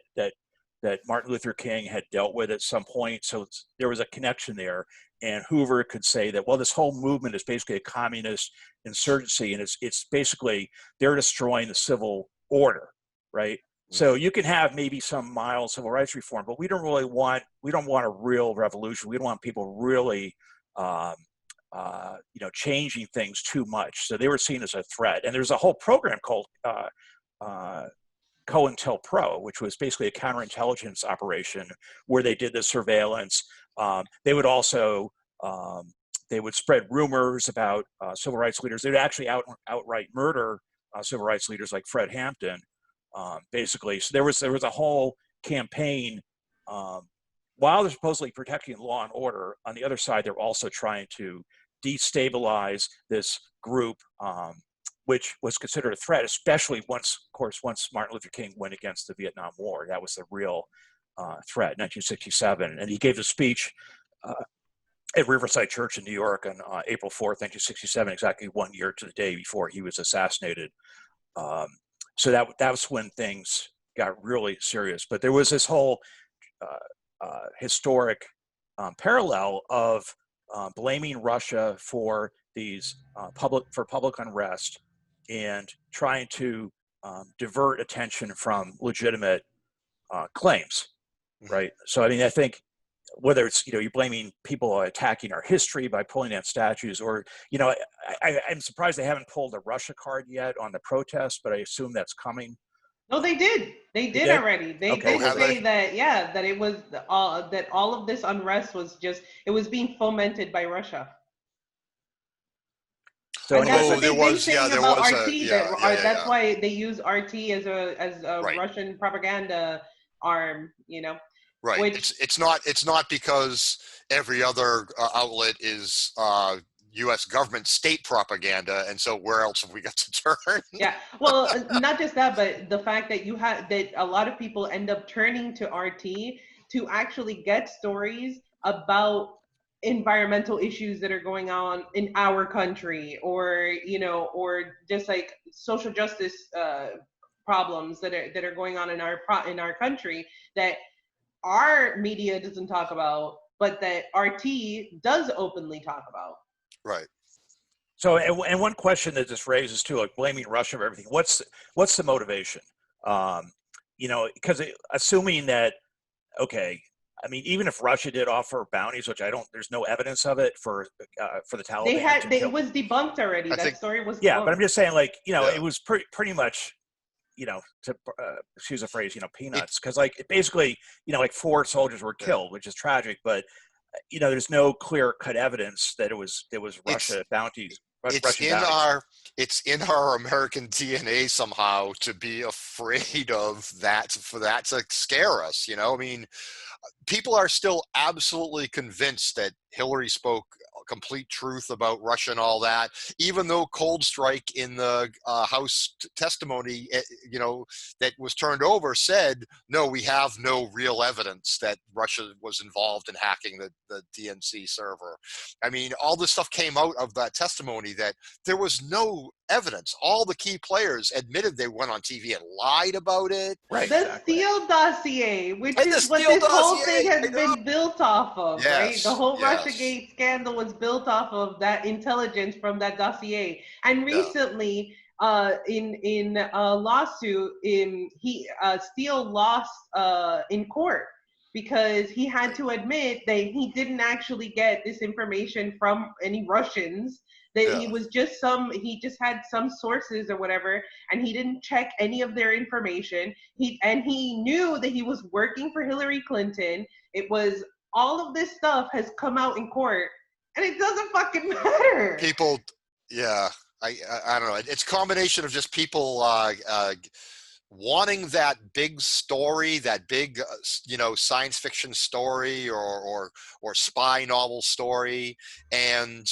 Martin Luther King had dealt with at some point. So there was a connection there, and Hoover could say that, well, this whole movement is basically a communist insurgency, and it's basically they're destroying the civil order, right? So you can have maybe some mild civil rights reform, but we don't want a real revolution. We don't want people really, changing things too much. So they were seen as a threat. And there's a whole program called COINTELPRO, which was basically a counterintelligence operation where they did the surveillance. They would also they would spread rumors about civil rights leaders. They'd actually outright murder civil rights leaders like Fred Hampton. Basically, so there was a whole campaign. While they're supposedly protecting law and order, on the other side, they're also trying to destabilize this group, which was considered a threat, especially once Martin Luther King went against the Vietnam War. That was the real threat, 1967. And he gave a speech at Riverside Church in New York on April 4th, 1967, exactly 1 year to the day before he was assassinated. So that was when things got really serious. But there was this whole historic parallel of blaming Russia for these public unrest and trying to divert attention from legitimate claims, right? So I mean, I think whether it's you're blaming people attacking our history by pulling down statues, or I'm surprised they haven't pulled a Russia card yet on the protest, but I assume that's coming. No, they did. They did already. They did say that, that it was that all of this unrest was it was being fomented by Russia. So there was RT. That's why they use RT as a Russian propaganda arm. Right. Which, it's not because every other outlet is U.S. government state propaganda, and so where else have we got to turn? Yeah. Well, not just that, but the fact that that a lot of people end up turning to RT to actually get stories about environmental issues that are going on in our country, or just like social justice problems that are going on in our country that our media doesn't talk about, but that RT does openly talk about. Right. So, and one question that this raises too, like blaming Russia for everything. What's the motivation? Because assuming that, okay, I mean, even if Russia did offer bounties, which there's no evidence of it for the Taliban. It was debunked already. Story was debunked. Yeah, but I'm just saying, like, it was pretty much, to excuse the phrase, peanuts, because like basically, like 4 soldiers were killed, which is tragic, but there's no clear-cut evidence that it was Russia bounties. It's in our American DNA somehow to be afraid of that, for that to scare us. I mean, people are still absolutely convinced that Hillary spoke complete truth about Russia and all that, even though Cold Strike in the House testimony, that was turned over said, no, we have no real evidence that Russia was involved in hacking the DNC server. I mean, all this stuff came out of that testimony that there was no evidence. All the key players admitted they went on TV and lied about it. Right. The Steele dossier, which is what this whole thing has been built off of, right? The whole Russiagate scandal was built off of that intelligence from that dossier. And recently, in a lawsuit, Steele lost in court because he had to admit that he didn't actually get this information from any Russians. That he just had some sources or whatever, and he didn't check any of their information. He knew that he was working for Hillary Clinton. It was all of this stuff has come out in court, and it doesn't fucking matter. People, I don't know. It's a combination of just people wanting that big story, that big science fiction story or spy novel story, and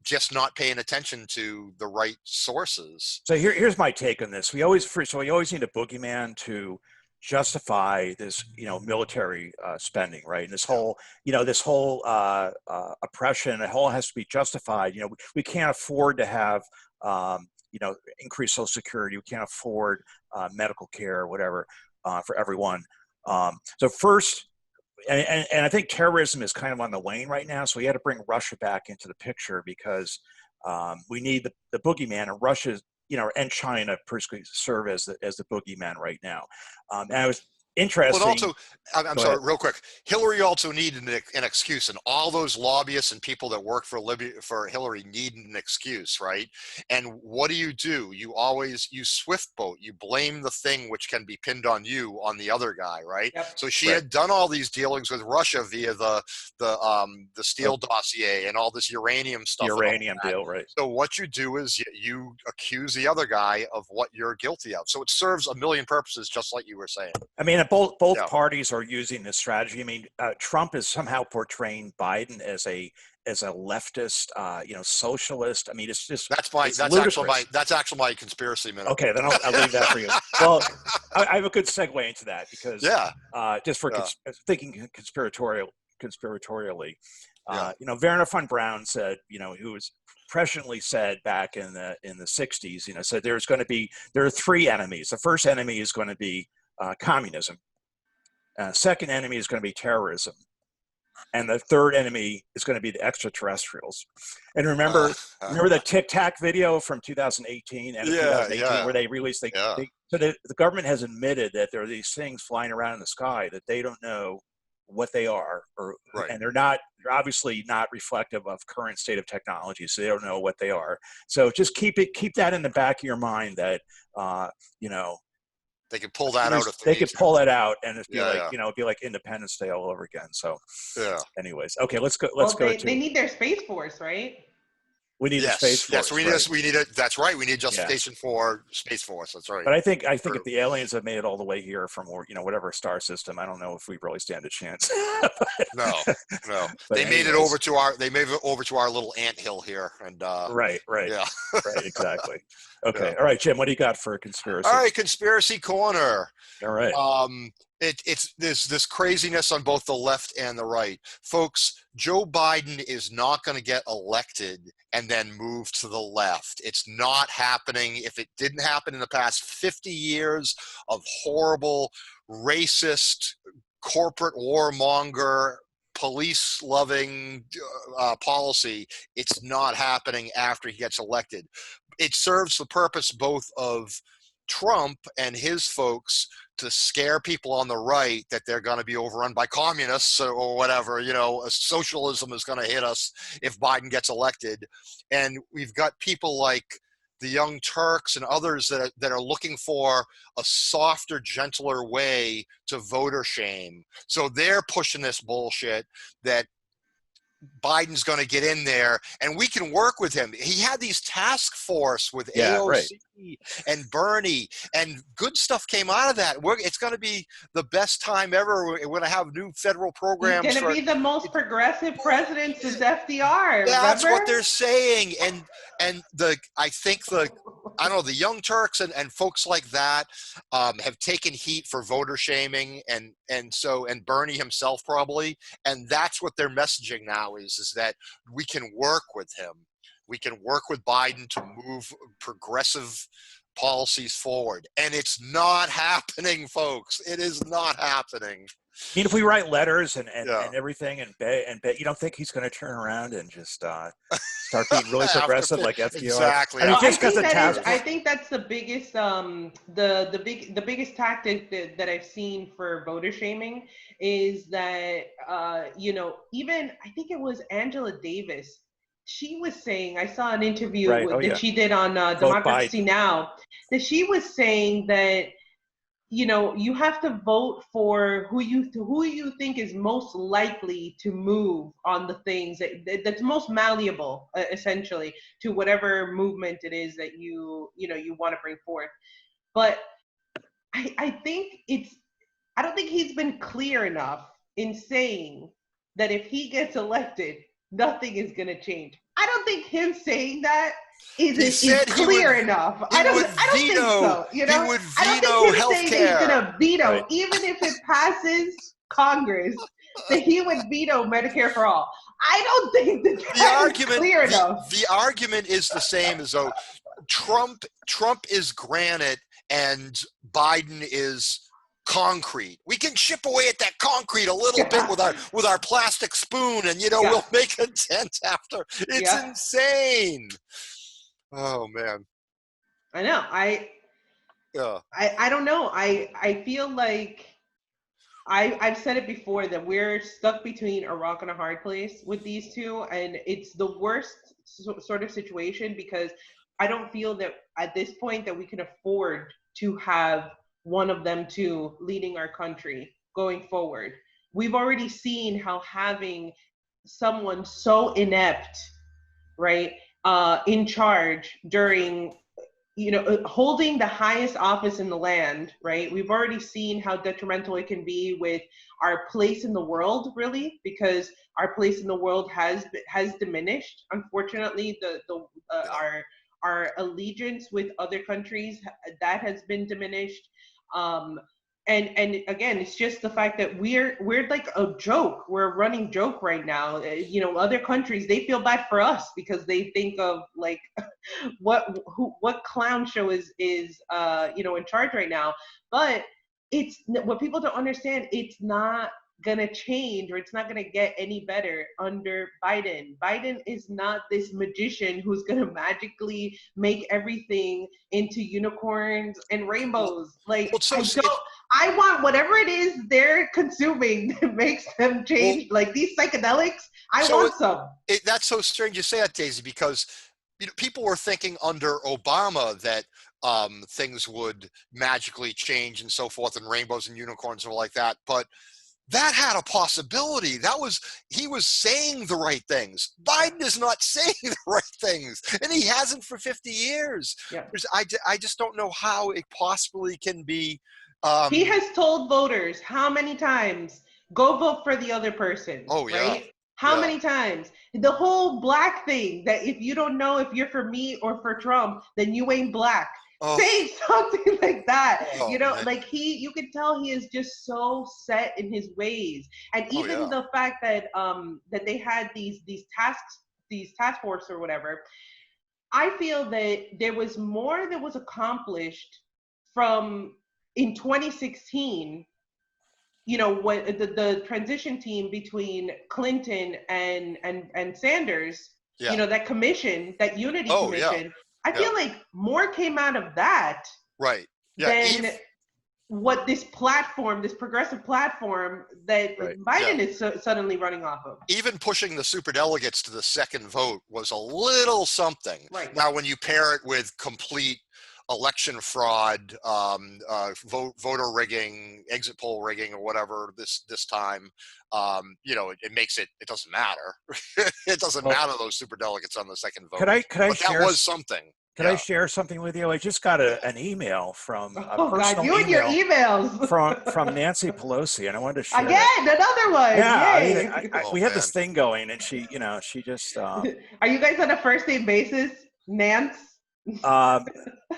just not paying attention to the right sources. So here's my take on this. We always need a boogeyman to justify this, military spending, right? And this whole oppression, it all has to be justified. We can't afford to have, increased Social Security. We can't afford medical care or whatever for everyone. So first, and I think terrorism is kind of on the wane right now. So we had to bring Russia back into the picture because we need the boogeyman, and Russia, and China basically serve as the boogeyman right now. And I was interesting. But also, I'm sorry, real quick. Hillary also needed an excuse, and all those lobbyists and people that work for Hillary needed an excuse, right? And what do? You swift boat. You blame the thing which can be pinned on you on the other guy, right? Yep. So she had done all these dealings with Russia via the Steele dossier and all this uranium stuff. Uranium deal, right? So what you do is you accuse the other guy of what you're guilty of. So it serves a million purposes, just like you were saying. I mean, both parties are using this strategy. I mean, Trump is somehow portraying Biden as a leftist, socialist. I mean, it's just that's actually my conspiracy minute. Okay, then I'll leave that for you. Well, I have a good segue into that because just for thinking conspiratorially, Werner von Braun said, who was presciently said back in the 60s, said there are three enemies. The first enemy is going to be communism. Second enemy is going to be terrorism. And the third enemy is going to be the extraterrestrials. And remember the Tic Tac video from 2018 and 2018 where they released, so the government has admitted that there are these things flying around in the sky that they don't know what they are, and they're obviously not reflective of current state of technology, so they don't know what they are. So just keep that in the back of your mind that they could pull that out. They could pull it out, and it'd be it'd be like Independence Day all over again. So, anyways, okay, let's go. They need their Space Force, right? We need a Space Force. Yes, we need it. That's right. We need justification for Space Force. That's right. But I think if the aliens have made it all the way here from whatever star system, I don't know if we really stand a chance. No. They made it over to our little anthill here, and right. Yeah. Right. Exactly. Okay. All right, Jim. What do you got for conspiracy? All right, conspiracy corner. All right. There's this craziness on both the left and the right. Folks, Joe Biden is not going to get elected and then move to the left. It's not happening. If it didn't happen in the past 50 years of horrible, racist, corporate warmonger, police-loving policy, it's not happening after he gets elected. It serves the purpose both of Trump and his folks to scare people on the right that they're going to be overrun by communists or whatever, socialism is going to hit us if Biden gets elected. And we've got people like the Young Turks and others that are looking for a softer, gentler way to voter shame. So they're pushing this bullshit that Biden's going to get in there and we can work with him. He had these task force with AOC and Bernie, and good stuff came out of that. It's going to be the best time ever. We're going to have new federal programs. He's going to be the most progressive president since FDR. That's what they're saying. And the Young Turks and folks like that have taken heat for voter shaming and Bernie himself probably. And that's what they're messaging now is that we can work with him. We can work with Biden to move progressive policies forward. And it's not happening, folks. It is not happening. I mean, if we write letters and everything and you don't think he's going to turn around and just start being really progressive like FDR? Exactly. I think that's the biggest the biggest tactic that I've seen for voter shaming is that even I think it was Angela Davis. She was saying, I saw an interview she did on Democracy Now, that she was saying that you have to vote for who you think is most likely to move on the things that's most malleable, essentially, to whatever movement it is that you want to bring forth. But I don't think he's been clear enough in saying that if he gets elected, nothing is going to change. I don't think him saying that is clear enough. I don't think so. He would veto healthcare. Saying he's going to veto, even if it passes Congress, that he would veto Medicare for all. I don't think that's clear enough. The argument is the same as though Trump is granite and Biden is concrete. We can chip away at that concrete a little bit with our plastic spoon, and we'll make a dent after. It's insane. Oh man. I know. I don't know. I feel like I've said it before that we're stuck between a rock and a hard place with these two, and it's the worst sort of situation because I don't feel that at this point that we can afford to have one of them two leading our country going forward. We've already seen how having someone so inept, right, in charge during, holding the highest office in the land, right? We've already seen how detrimental it can be with our place in the world, really, because our place in the world has diminished. Unfortunately, our allegiance with other countries, that has been diminished. and again, it's just the fact that we're like a joke. We're a running joke right now. You know, other countries, they feel bad for us because they think of like what clown show is you know, in charge right now. But it's what people don't understand. It's not gonna change, or it's not gonna get any better under Biden. Biden is not this magician who's gonna magically make everything into unicorns and rainbows. Like, I want whatever it is they're consuming that makes them change. Like these psychedelics, I want some. That's so strange you say that, Daisy, because you know, people were thinking under Obama that things would magically change and so forth, and rainbows and unicorns and all like that, but that had a possibility. He was saying the right things. Biden is not saying the right things, and he hasn't for 50 years. Yeah. I just don't know how it possibly can be. He has told voters how many times, go vote for the other person. Oh, yeah. Right? How many times? The whole black thing, that if you don't know if you're for me or for Trump, then you ain't black. Say something like that. You know, man. Like you can tell he is just so set in his ways. And even the fact that that they had these task force or whatever, I feel that there was more that was accomplished from in 2016. You know, when the transition team between Clinton and Sanders, you know, that commission, that unity commission. I feel like more came out of that than what this platform, this progressive platform that Biden is suddenly running off of. Even pushing the superdelegates to the second vote was a little something. Right. Now, when you pair it with complete election fraud, voter rigging, exit poll rigging, or whatever this time, you know, it makes it doesn't matter. It doesn't matter those superdelegates on the second vote. Could I but share, that was something. Could I share something with you? I just got an email from a personal you and your emails from Nancy Pelosi, and I wanted to share again another one. Yeah, I mean, we had this thing going, and she just. Are you guys on a first name basis, Nance?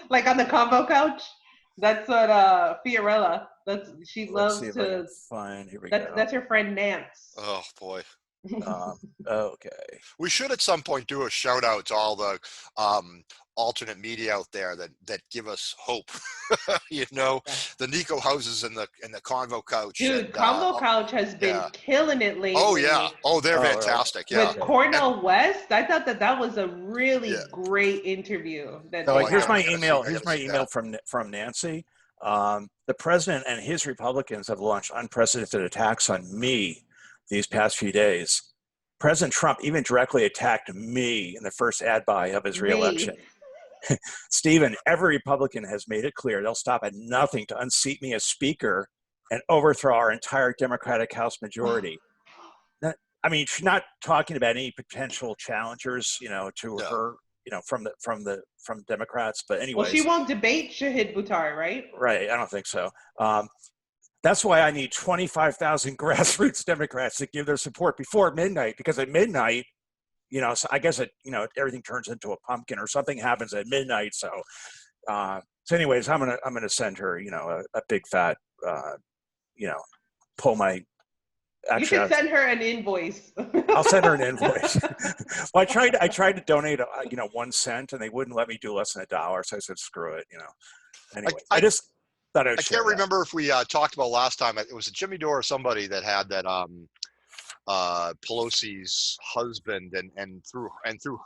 Like on the combo couch? That's what Fiorella. She loves to find. Here we go. That's her friend Nance. Oh boy. Okay. We should at some point do a shout out to all the alternate media out there that give us hope. You know, the Nico houses and the Convo couch. Dude, Convo couch has been killing it lately. Oh yeah. Oh, they're fantastic. Right. With Cornel West, I thought that was a really great interview. Here's my email. Here's my email from Nancy. The president and his Republicans have launched unprecedented attacks on me these past few days. President Trump even directly attacked me in the first ad buy of his reelection. Stephen, every Republican has made it clear they'll stop at nothing to unseat me as Speaker and overthrow our entire Democratic House majority. I mean, she's not talking about any potential challengers, you know, to her, you know, from Democrats. But anyway, well, she won't debate Shahid Buttar, right? Right. I don't think so. That's why I need 25,000 grassroots Democrats to give their support before midnight, because at midnight, you know, so I guess everything turns into a pumpkin or something happens at midnight. So, anyways, I'm gonna send her, you know, a big fat, you know, pull my. Actually, you should send her an invoice. I'll send her an invoice. Well, I tried to donate, 1 cent, and they wouldn't let me do less than $1. So I said, screw it, you know. Anyway, I just. I can't remember if we talked about last time. It was a Jimmy Dore or somebody that had that Pelosi's husband and through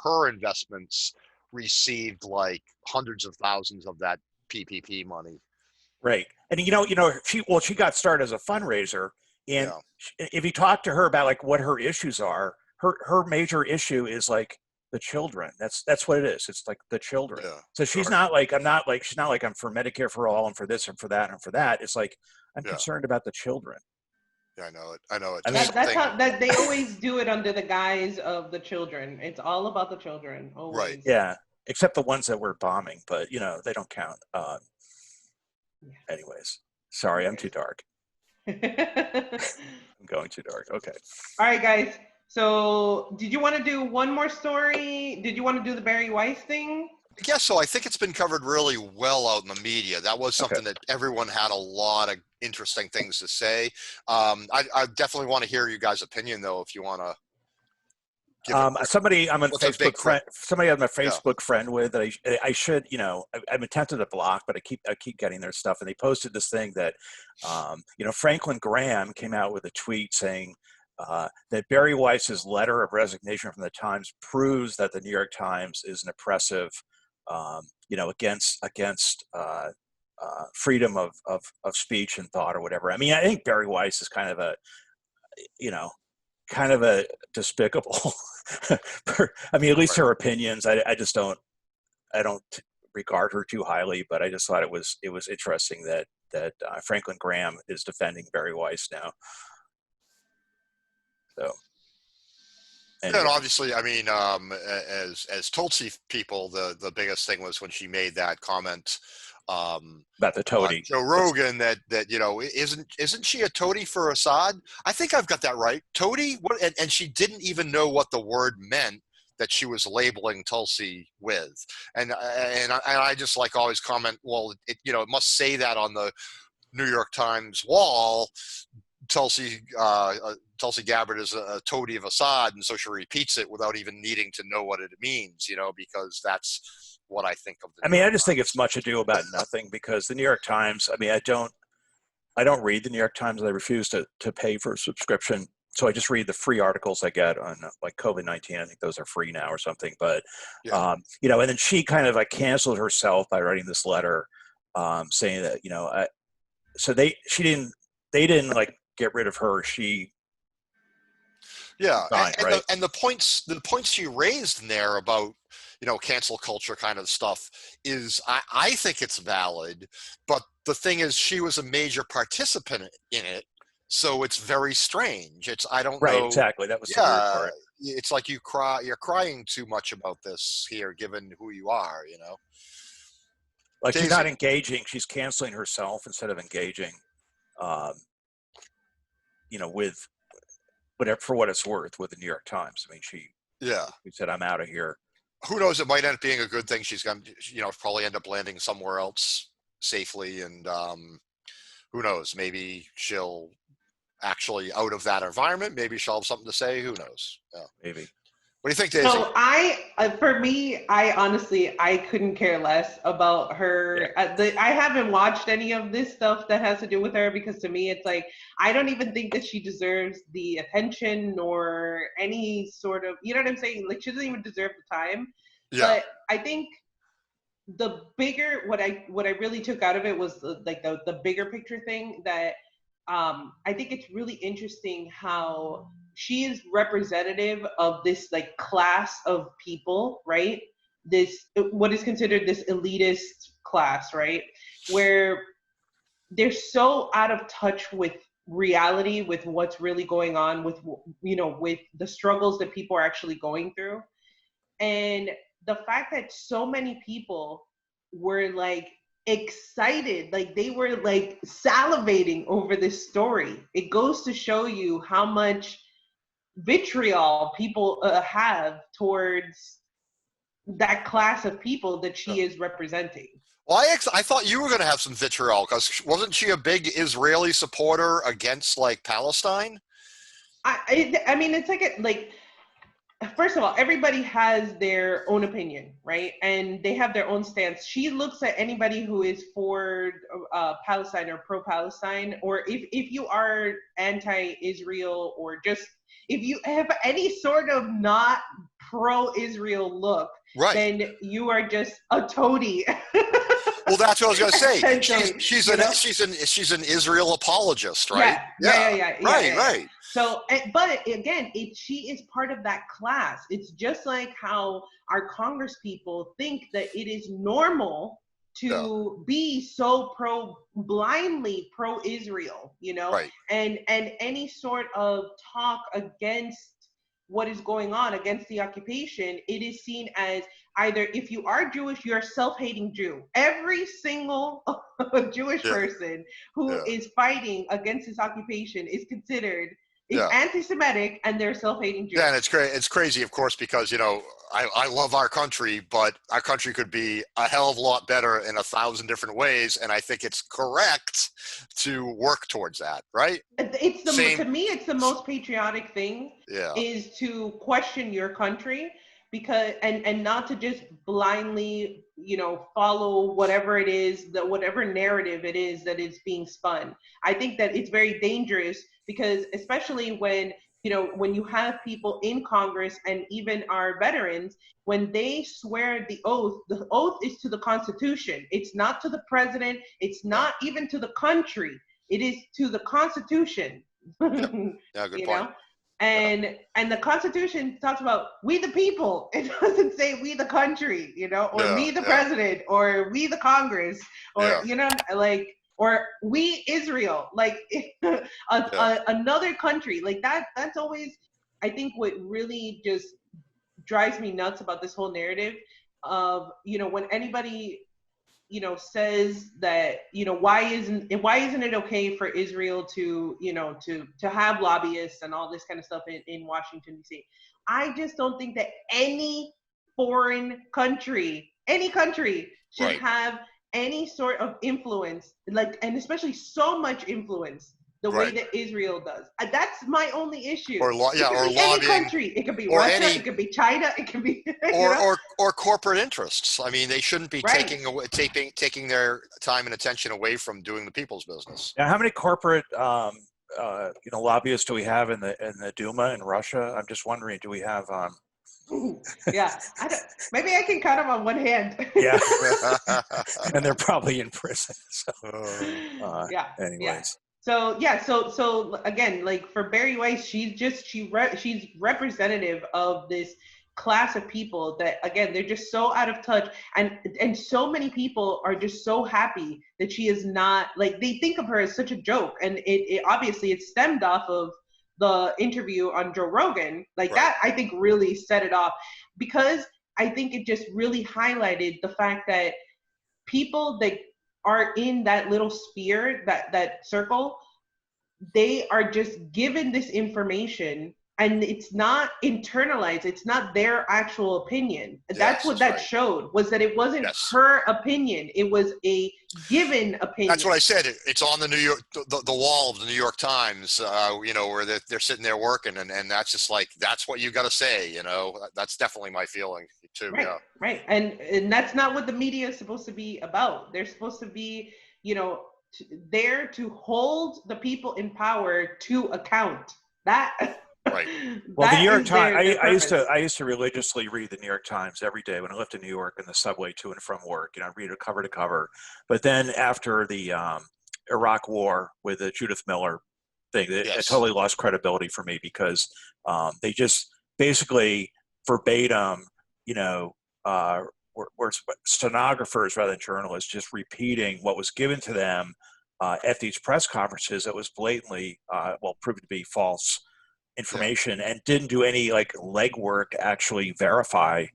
her investments received like hundreds of thousands of that PPP money. Right, and she got started as a fundraiser, and if you talk to her about like what her issues are, her major issue is like the children. That's what it is. It's like the children. Yeah, so she's not like I'm for Medicare for all and for this and for that and for that. It's like I'm concerned about the children. Yeah, I know it. I mean, that's how that they always do it, under the guise of the children. It's all about the children. Always. Right. Yeah, except the ones that we're bombing, but they don't count. Anyways, sorry, I'm too dark. I'm going too dark. Okay. All right, guys. So did you want to do one more story? Did you want to do the Bari Weiss thing? I guess so. I think it's been covered really well out in the media. That was something that everyone had a lot of interesting things to say. I definitely want to hear you guys' opinion, though, if you want to. Somebody I'm a Facebook friend. Somebody I'm a Facebook Yeah. friend with that I should, I'm tempted to block, but I keep getting their stuff. And they posted this thing that, Franklin Graham came out with a tweet saying that Bari Weiss's letter of resignation from the Times proves that the New York Times is an oppressive, against freedom of speech and thought or whatever. I mean, I think Bari Weiss is kind of a despicable. I mean, at least her opinions. I just don't regard her too highly. But I just thought it was interesting that Franklin Graham is defending Bari Weiss now. So. Anyway. And obviously, I mean, as Tulsi people, the biggest thing was when she made that comment about the toady. Joe Rogan that isn't she a toady for Assad? I think I've got that right. Toady, and she didn't even know what the word meant that she was labeling Tulsi with, and I just like always comment, well, it must say that on the New York Times wall. Tulsi Gabbard is a toady of Assad, and so she repeats it without even needing to know what it means, because that's what I think of. I just think it's much ado about nothing, because the New York Times, I mean, I don't read the New York Times. I refuse to pay for a subscription. So I just read the free articles I get on like COVID-19. I think those are free now or something. But, and then she kind of canceled herself by writing this letter saying that, so they didn't like get rid of her. She resigned, right? And the points she raised in there about cancel culture kind of stuff is I think it's valid, but the thing is she was a major participant in it, so it's very strange. I don't know. Right, exactly. That was the weird part. It's like you're crying too much about this here, given who you are. Like she's not engaging. She's canceling herself instead of engaging. With whatever, for what it's worth, with the New York Times. I mean, she said, "I'm out of here." Who knows? It might end up being a good thing. She's going to, probably end up landing somewhere else safely, and who knows? Maybe she'll actually out of that environment. Maybe she'll have something to say. Who knows? Yeah. Maybe. What do you think, Daisy? So for me, I honestly couldn't care less about her. Yeah. I haven't watched any of this stuff that has to do with her, because to me, it's like, I don't even think that she deserves the attention or any sort of, you know what I'm saying? Like, she doesn't even deserve the time. Yeah. But I think the bigger, what I really took out of it was the bigger picture thing that I think it's really interesting how she is representative of this like class of people, right? This, what is considered this elitist class, right? Where they're so out of touch with reality, with what's really going on, with, with the struggles that people are actually going through. And the fact that so many people were like excited, like they were like salivating over this story, it goes to show you how much vitriol people have towards that class of people that she is representing. Well, I thought you were going to have some vitriol, because wasn't she a big Israeli supporter against like Palestine? I mean, it's like first of all, everybody has their own opinion, right? And they have their own stance. She looks at anybody who is for Palestine or pro-Palestine, or if you are anti-Israel, or just if you have any sort of not pro-Israel look, right, then you are just a toady. Well, that's what I was going to say. She's an Israel apologist, right? Yeah. Right. So, but again, she is part of that class. It's just like how our Congress people think that it is normal to be so blindly pro-Israel, right. And any sort of talk against what is going on, against the occupation, it is seen as either, if you are Jewish, you're a self-hating Jew. Every single Jewish person who is fighting against this occupation is considered anti-Semitic, and they're self-hating Jews. Yeah, and it's crazy, of course, because, you know, I love our country, but our country could be a hell of a lot better in 1,000 different ways, and I think it's correct to work towards that, right? To me, it's the most patriotic thing, yeah, is to question your country, because and not to just blindly, you know, follow whatever it is, whatever narrative it is that is being spun. I think that it's very dangerous, because especially when, you know, when you have people in Congress and even our veterans, when they swear the oath is to the Constitution. It's not to the president. It's not even to the country. It is to the Constitution. yeah, good You point. know? And the Constitution talks about we the people. It doesn't say we the country, you know, or we the president, or we the Congress, or you know, like, or we Israel, like another country, like that. That's always, I think, what really just drives me nuts about this whole narrative of, you know, when anybody, you know, says that, you know, why isn't it okay for Israel to, you know, to have lobbyists and all this kind of stuff in Washington, D.C. I just don't think that any foreign country, should have any sort of influence, like, and especially so much influence the way that Israel does. That's my only issue. Or lobbying. Any country. It could be Russia. It could be China. It could be or corporate interests. I mean, they shouldn't be taking their time and attention away from doing the people's business. Now, how many corporate you know, lobbyists do we have in the Duma in Russia? I'm just wondering, do we have yeah, maybe I can count them on one hand. Yeah. And they're probably in prison. So, anyways. Yeah. So again, like for Bari Weiss, she's representative of this class of people that, again, they're just so out of touch, and so many people are just so happy that she is not, like, they think of her as such a joke, and it obviously it stemmed off of the interview on Joe Rogan, like that I think really set it off, because I think it just really highlighted the fact that people that are in that little sphere, that circle, they are just given this information, and it's not internalized. It's not their actual opinion. That's what that showed, was that it wasn't her opinion. It was a given opinion. That's what I said. It's on the New York, the wall of the New York Times, you know, where they're sitting there working, and that's just like, that's what you got to say, you know. That's definitely my feeling too. Right. And that's not what the media is supposed to be about. They're supposed to be, you know, there to hold the people in power to account. That. Right. Well, the New York Times. I used to religiously read the New York Times every day when I lived in New York in the subway to and from work. You know, I'd read it cover to cover. But then after the Iraq War with the Judith Miller thing, it totally lost credibility for me, because they just basically verbatim, you know, were stenographers rather than journalists, just repeating what was given to them at these press conferences that was blatantly, proved to be false information, and didn't do any like legwork to actually verify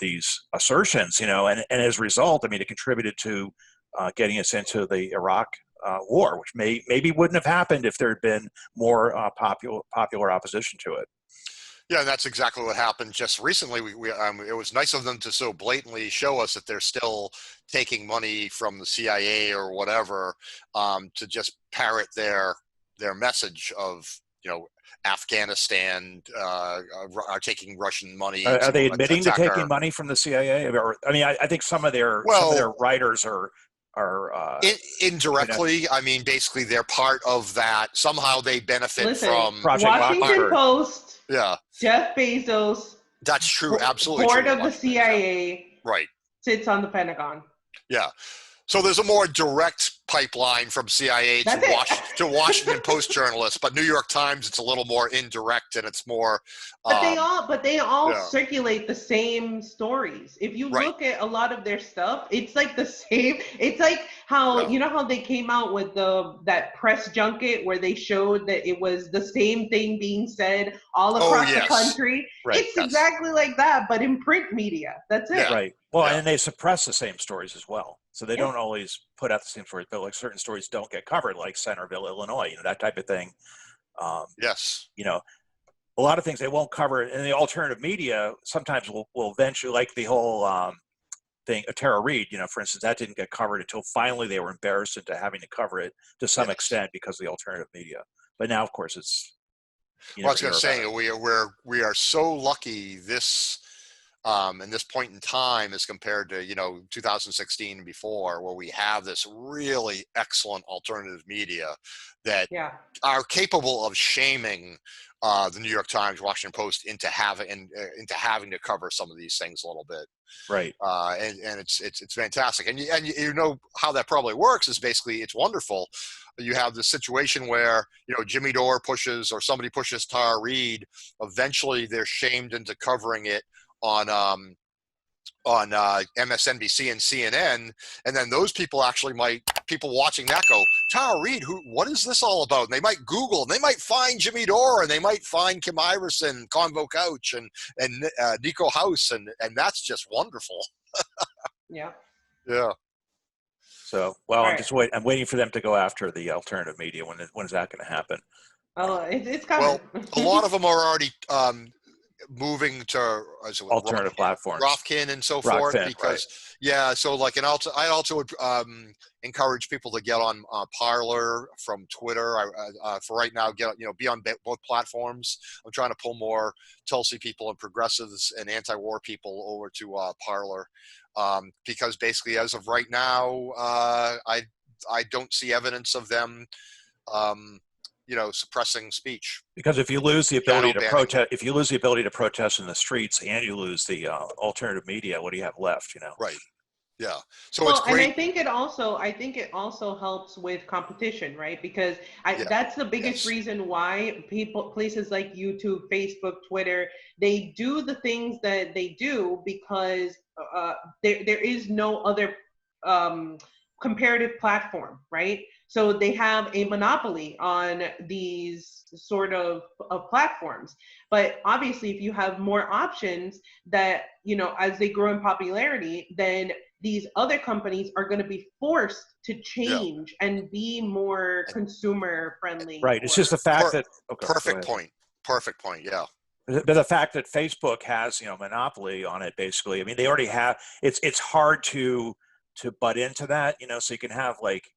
these assertions, you know, and as a result, I mean, it contributed to getting us into the Iraq war, which maybe wouldn't have happened if there had been more popular opposition to it. Yeah, and that's exactly what happened just recently. It was nice of them to so blatantly show us that they're still taking money from the CIA or whatever, to just parrot their message of, you know, Afghanistan are taking Russin money. Are they admitting to taking money from the CIA? I mean, I think some of their writers are indirectly. You know, I mean, basically, they're part of that. Somehow they benefit from Project Washington Post. Yeah, Jeff Bezos. That's true. Absolutely. Board of the CIA. Right. Sits on the Pentagon. Yeah. So there's a more direct pipeline from CIA to Washington Post journalists, but New York Times, it's a little more indirect, and it's more. But they all circulate the same stories. If you look at a lot of their stuff, it's like the same. It's like how you know how they came out with that press junket where they showed that it was the same thing being said all across the country. Right. It's exactly like that, but in print media. That's it. Yeah. Right. Well, and they suppress the same stories as well. So they don't always put out the same stories, but like certain stories don't get covered, like Centerville, Illinois, you know, that type of thing. Yes. You know, a lot of things they won't cover, and the alternative media sometimes will eventually, like the whole thing, Tara Reid, for instance, that didn't get covered until finally they were embarrassed into having to cover it to some extent because of the alternative media. But now, of course, it's well, I was going to say we are so lucky this in this point in time as compared to 2016 and before, where we have this really excellent alternative media that are capable of shaming the New York Times, Washington Post into having to cover some of these things a little bit. Right. And it's fantastic. And you know how that probably works is basically it's wonderful. You have this situation where Jimmy Dore pushes or somebody pushes Tara Reid. Eventually, they're shamed into covering it on MSNBC and CNN, and then those people people watching that go, Tara Reid, what is this all about? And they might Google, and they might find Jimmy Dore, and they might find Kim Iverson, Convo Couch, and Nico House, and that's just wonderful. Yeah. Yeah. So, well, I'm waiting for them to go after the alternative media. When is that going to happen? Oh, it's coming. Well, a lot of them are already moving to alternative platforms, Rofkin and so forth, because so like, and I also would encourage people to get on Parler from Twitter. For right now, be on both platforms. I'm trying to pull more Tulsi people and progressives and anti-war people over to Parler, because basically, as of right now, I don't see evidence of them suppressing speech. Because if you lose the ability to protest in the streets, and you lose the alternative media, what do you have left? Right. Yeah. So it's great. And I think it also helps with competition, right? Because that's the biggest reason why places like YouTube, Facebook, Twitter, they do the things that they do because there is no other comparative platform, right? So they have a monopoly on these sort of platforms. But obviously, if you have more options that, as they grow in popularity, then these other companies are going to be forced to change and be more consumer friendly. Right. It's just the fact that perfect point. Yeah. But the fact that Facebook has monopoly on it, basically. I mean, they already have. It's hard to butt into that. So you can have like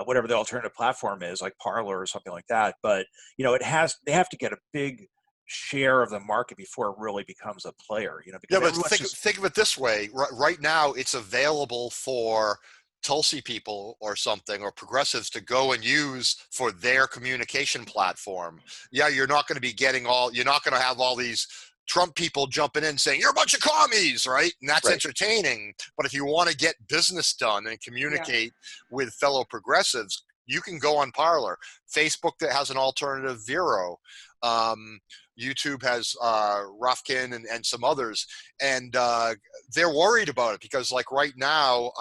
whatever the alternative platform is, like Parler or something like that. But they have to get a big share of the market before it really becomes a player. But think of it this way. Right now, it's available for Tulsi people or something, or progressives, to go and use for their communication platform. Yeah, you're not going to be you're not going to have all these Trump people jumping in saying you're a bunch of commies, right? And that's entertaining. But if you want to get business done and communicate with fellow progressives, you can go on Parler. Facebook that has an alternative Vero. YouTube has Rofkin and some others, and they're worried about it because, like right now,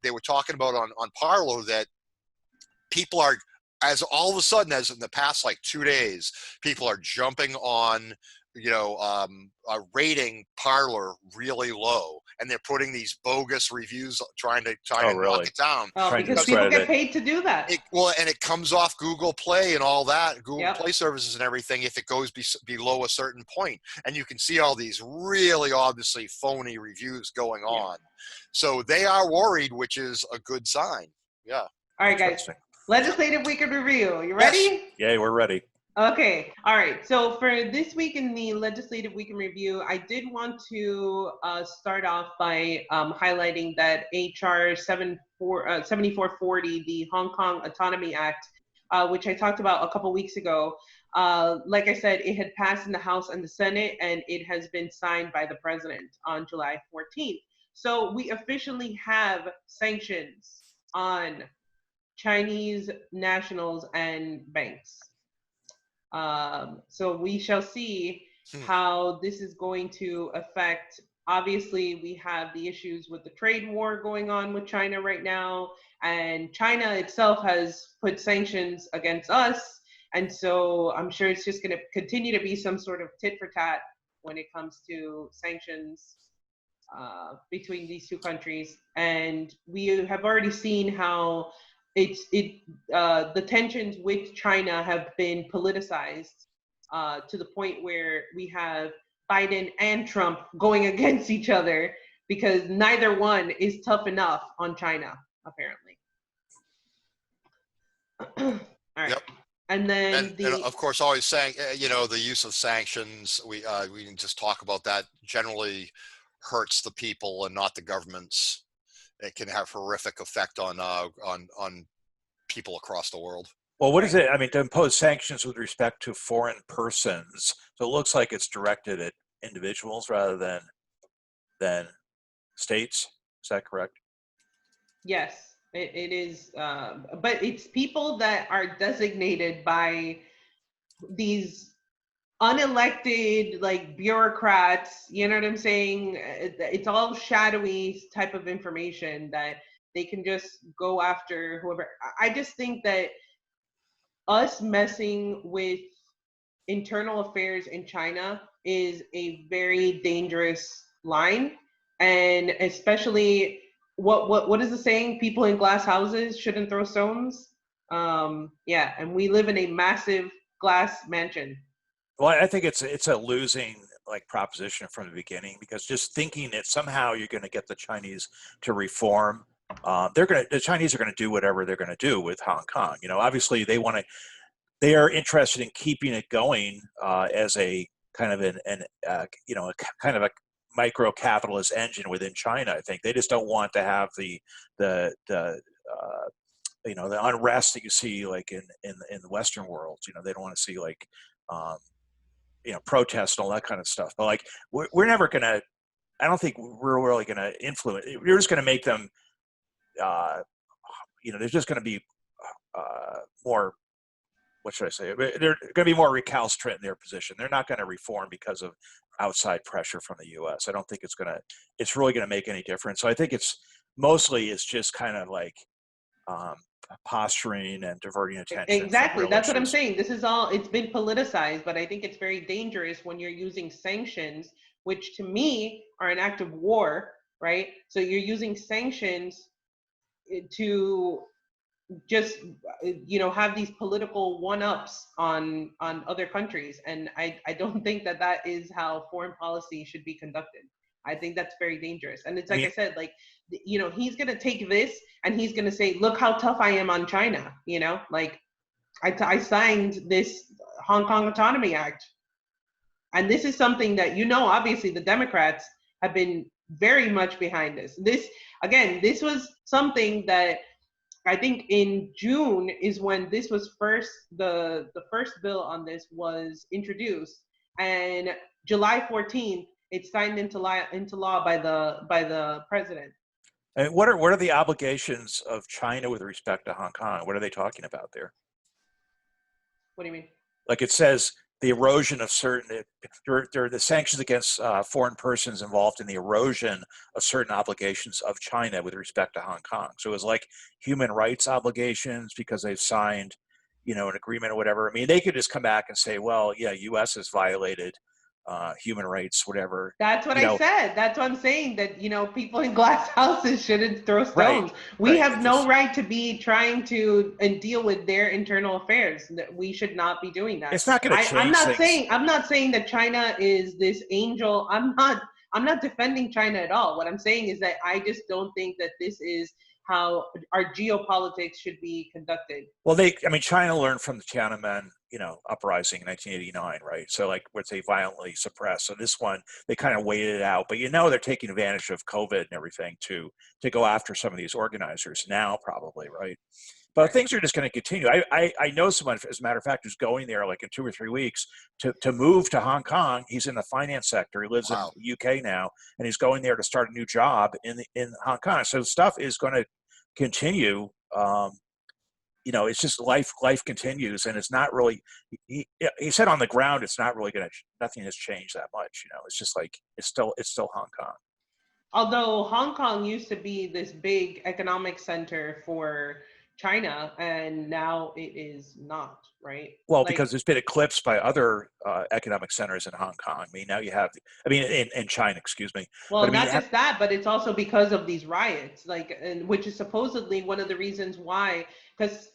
they were talking about on Parler that people are, as all of a sudden, as in the past like 2 days, people are jumping on rating Parler really low, and they're putting these bogus reviews trying to knock it down. Because people get paid to do that. And it comes off Google Play and all that, Google Play services and everything, if it goes below a certain point. And you can see all these really obviously phony reviews going on. So they are worried, which is a good sign. Yeah. All right, guys. Legislative Week in Review. You ready? Yes. Yeah, we're ready. Okay. All right. So for this week in the Legislative Week in Review, I did want to start off by highlighting that HR 7440, the Hong Kong Autonomy Act, which I talked about a couple weeks ago. Like I said, it had passed in the House and the Senate, and it has been signed by the president on July 14th. So we officially have sanctions on Chinese nationals and banks. So we shall see how this is going to affect. Obviously, we have the issues with the trade war going on with China right now, and China itself has put sanctions against us. And so I'm sure it's just going to continue to be some sort of tit for tat when it comes to sanctions between these two countries. And we have already seen how the tensions with China have been politicized to the point where we have Biden and Trump going against each other because neither one is tough enough on China, apparently. All right. Yep. And then and of course, always saying, the use of sanctions, we can just talk about that, generally hurts the people and not the governments. It can have horrific effect on people across the world. Well, what is it? I mean, to impose sanctions with respect to foreign persons, so it looks like it's directed at individuals rather than states. Is that correct? Yes. It is, but it's people that are designated by these unelected like bureaucrats. You know what I'm saying? It's all shadowy type of information that they can just go after whoever. I just think that us messing with internal affairs in China is a very dangerous line, and especially what is the saying? People in glass houses shouldn't throw stones. Yeah, and we live in a massive glass mansion. Well, I think it's a losing like proposition from the beginning, because just thinking that somehow you're going to get the Chinese to reform, the Chinese are going to do whatever they're going to do with Hong Kong. Obviously they are interested in keeping it going as a kind of a kind of a micro capitalist engine within China. I think they just don't want to have the unrest that you see like in the Western world. They don't want to see like protests and all that kind of stuff. But like we're never gonna. I don't think we're really gonna influence. We're just gonna make them. There's just gonna be more. What should I say? They're going to be more recalcitrant in their position. They're not going to reform because of outside pressure from the U.S. I don't think it's really going to make any difference. So I think it's just kind of like posturing and diverting attention. Exactly. That's issues. What I'm saying. This is all, it's been politicized, but I think it's very dangerous when you're using sanctions, which to me are an act of war, right? So you're using sanctions to just have these political one-ups on other countries, and I don't think that is how foreign policy should be conducted. I think that's very dangerous. And it's like I said, like he's gonna take this and he's gonna say, look how tough I am on China. Like I signed this Hong Kong Autonomy Act, and this is something that obviously the Democrats have been very much behind this was something that I think in June is when this was the first bill on this was introduced, and July 14th it's signed into law by the president. And what are the obligations of China with respect to Hong Kong? What are they talking about there? What do you mean? Like it says, the erosion of certain, there are the sanctions against foreign persons involved in the erosion of certain obligations of China with respect to Hong Kong. So it was like human rights obligations because they've signed, an agreement or whatever. I mean, they could just come back and say, well, yeah, U.S. has violated human rights, whatever. That's what I said. That's what I'm saying, that, people in glass houses shouldn't throw stones. We have no right to be trying to deal with their internal affairs. That we should not be doing that. It's not going to change I'm not saying that China is this angel. I'm not defending China at all. What I'm saying is that I just don't think that this is how our geopolitics should be conducted. Well, China learned from the Tiananmen, uprising in 1989, right? So like, which they violently suppressed. So this one, they kind of waited it out, but they're taking advantage of COVID and everything to go after some of these organizers now, probably, right? But things are just going to continue. I know someone, as a matter of fact, who's going there like in 2 or 3 weeks to move to Hong Kong. He's in the finance sector. He lives in the UK now, and he's going there to start a new job in Hong Kong. So stuff is going to continue. It's just life continues, and it's not really. He said on the ground, it's not really nothing has changed that much. It's just like it's still Hong Kong. Although Hong Kong used to be this big economic center for China, and now it is not, right? Well, because it's been eclipsed by other economic centers in Hong Kong. I mean, now you have, in China, excuse me. Well, but, not just that, but it's also because of these riots, and which is supposedly one of the reasons why, because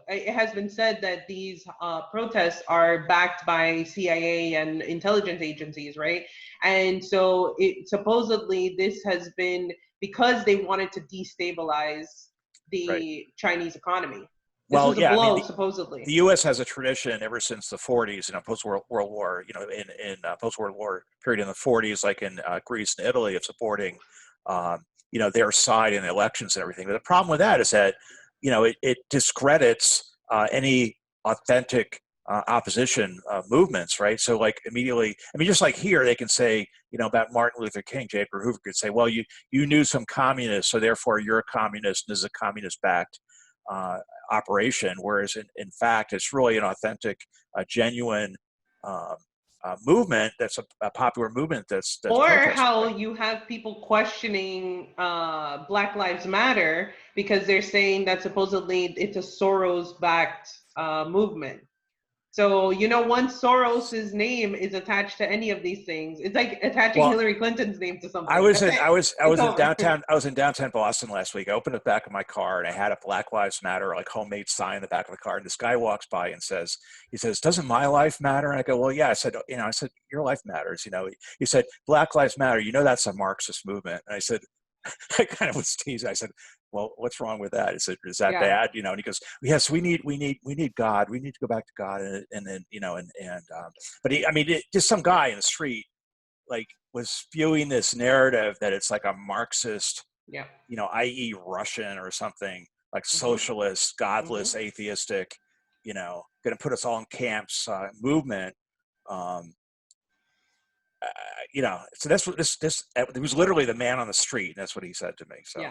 it has been said that these protests are backed by CIA and intelligence agencies, right? And so supposedly this has been because they wanted to destabilize the Chinese economy. This was a blow, supposedly. The U.S. has a tradition ever since the 40s, post-World War, in post-World War period in the 40s, like in Greece and Italy, of supporting, their side in elections and everything. But the problem with that is that, it discredits any authentic opposition movements, right? So, like, immediately, just like here, they can say, about Martin Luther King, J. Edgar Hoover could say, well, you knew some communists, so therefore you're a communist, and this is a communist-backed operation, whereas in fact it's really an authentic, genuine movement that's a popular movement that's or protesting. How you have people questioning Black Lives Matter because they're saying that supposedly it's a Soros-backed movement. So, once Soros's name is attached to any of these things, it's like attaching Hillary Clinton's name to something. I was in downtown Boston last week. I opened the back of my car and I had a Black Lives Matter, like, homemade sign in the back of the car. And this guy walks by and says, "Doesn't my life matter?" And I go, "Well, yeah." I said, "Your life matters." He said, "Black Lives Matter. That's a Marxist movement." And I said, I kind of was teasing. I said, "Well, what's wrong with that?" Is that bad? And he goes, "Yes, we need God. We need to go back to God." And then, but just some guy in the street, like, was spewing this narrative that it's like a Marxist, i.e. Russian or something, like socialist, godless, atheistic, going to put us all in camps movement. So that's what this it was literally the man on the street. That's what he said to me. So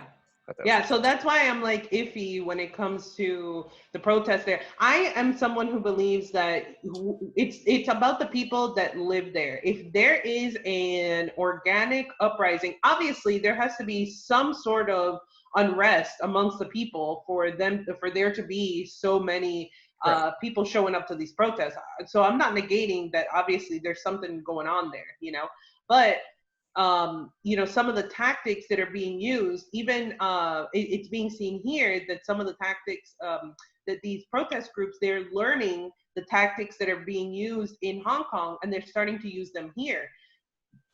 so that's why I'm like iffy when it comes to the protest there. I am someone who believes that it's about the people that live there. If there is an organic uprising, obviously there has to be some sort of unrest amongst the people for there to be so many people showing up to these protests. So I'm not negating that. Obviously there's something going on there, but some of the tactics that are being used, even it's being seen here that some of the tactics that these protest groups, they're learning the tactics that are being used in Hong Kong, and they're starting to use them here.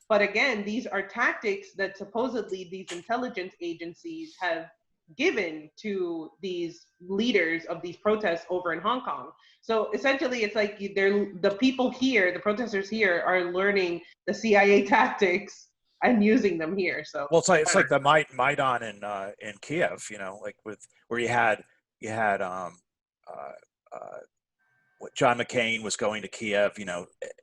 But again, these are tactics that supposedly these intelligence agencies have given to these leaders of these protests over in Hong Kong. So essentially, it's like the people here, the protesters here, are learning the CIA tactics and using them here. So it's like the Maidan in Kiev, like where you had what John McCain was going to Kiev,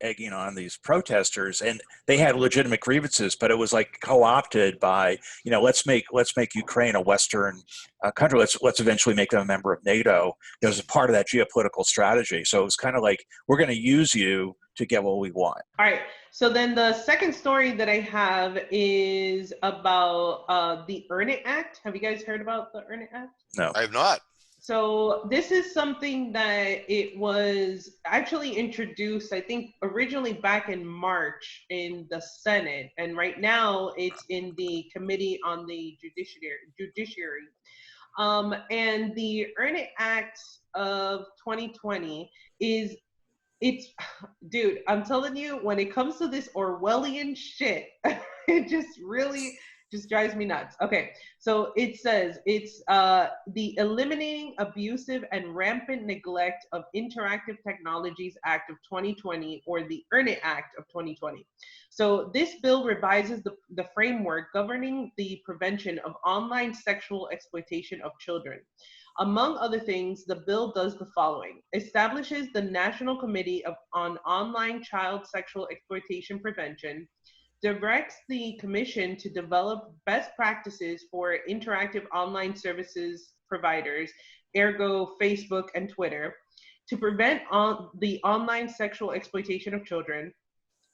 egging on these protesters, and they had legitimate grievances, but it was like co-opted by, let's make Ukraine a Western country. Let's eventually make them a member of NATO. It was a part of that geopolitical strategy. So it was kind of like, we're going to use you to get what we want. All right. So then the second story that I have is about the Earn It Act. Have you guys heard about the Earn It Act? No, I have not. So this is something that it was actually introduced, I think, originally back in March in the Senate, and right now it's in the Committee on the Judiciary. And the Earn It Act of 2020 dude, I'm telling you, when it comes to this Orwellian shit, it just really drives me nuts. Okay, so it says it's the Eliminating Abusive and Rampant Neglect of Interactive Technologies Act of 2020, or the Earn It Act of 2020. So this bill revises the framework governing the prevention of online sexual exploitation of children. Among other things, the bill does the following: establishes the National Committee on Online Child Sexual Exploitation Prevention, directs the Commission to develop best practices for interactive online services providers, ergo Facebook and Twitter, to prevent the online sexual exploitation of children,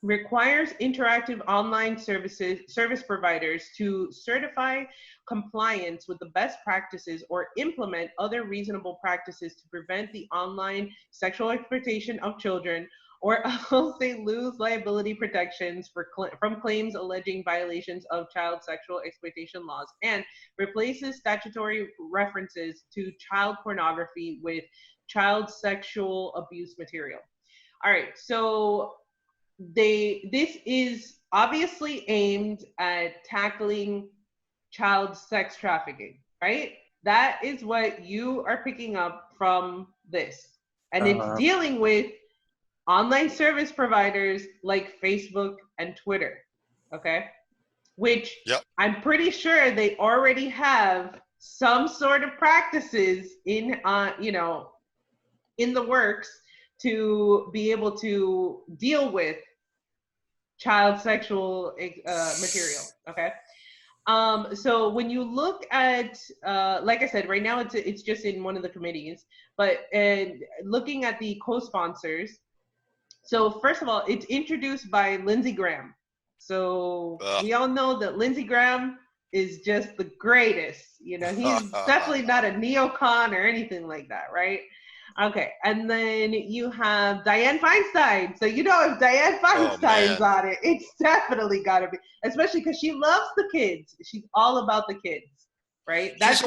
requires interactive online service providers to certify compliance with the best practices or implement other reasonable practices to prevent the online sexual exploitation of children, or else they lose liability protections from claims alleging violations of child sexual exploitation laws, and replaces statutory references to child pornography with child sexual abuse material. All right, so this is obviously aimed at tackling child sex trafficking, right? That is what you are picking up from this. And it's dealing with online service providers like Facebook and Twitter, okay? Which I'm pretty sure they already have some sort of practices in, in the works to be able to deal with child sexual material, okay? So when you look at, like I said, right now it's just in one of the committees, but looking at the co-sponsors, so first of all, it's introduced by Lindsey Graham. So we all know that Lindsey Graham is just the greatest. You know, he's definitely not a neocon or anything like that, right? Okay, and then you have Dianne Feinstein. So you know if Dianne Feinstein's on it, it's definitely got to be, especially because she loves the kids. She's all about the kids, right? She's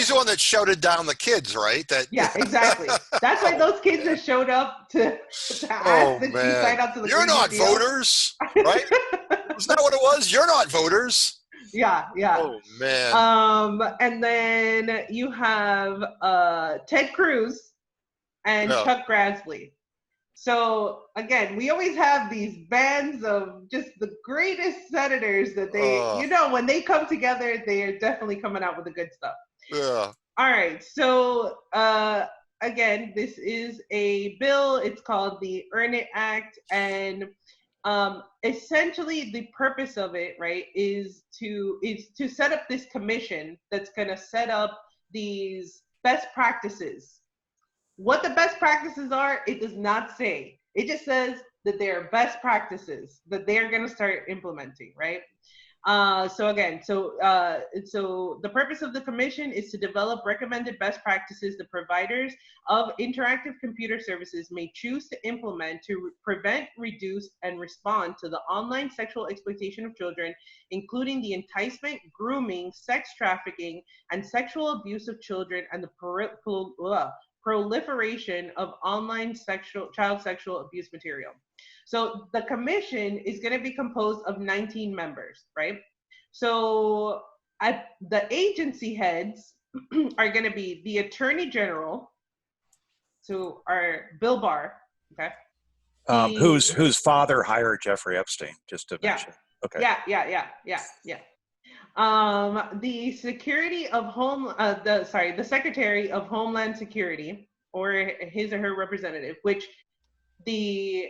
the one that shouted down the kids, right? Yeah, exactly. That's why those kids have showed up to ask that she sign up to the You're not deal. voters, right? Isn't that what it was? You're not voters. Yeah. Oh man. And then you have Ted Cruz and Chuck Grassley. So again, we always have these bands of just the greatest senators that they, when they come together, they are definitely coming out with the good stuff. Yeah. All right. So again, this is a bill. It's called the Earn It Act, and essentially the purpose of it, right, is to set up this commission that's going to set up these best practices. What the best practices are, it does not say. It just says that they are best practices that they're going to start implementing, right? So the purpose of the commission is to develop recommended best practices the providers of interactive computer services may choose to implement to prevent, reduce, and respond to the online sexual exploitation of children, including the enticement, grooming, sex trafficking, and sexual abuse of children, and the proliferation of online child sexual abuse material. So the commission is going to be composed of 19 members, right? So the agency heads are going to be the Attorney General, so our Bill Barr, okay? Whose father hired Jeffrey Epstein, just to mention. Okay. Yeah. The Secretary of Homeland Security, or his or her representative, which the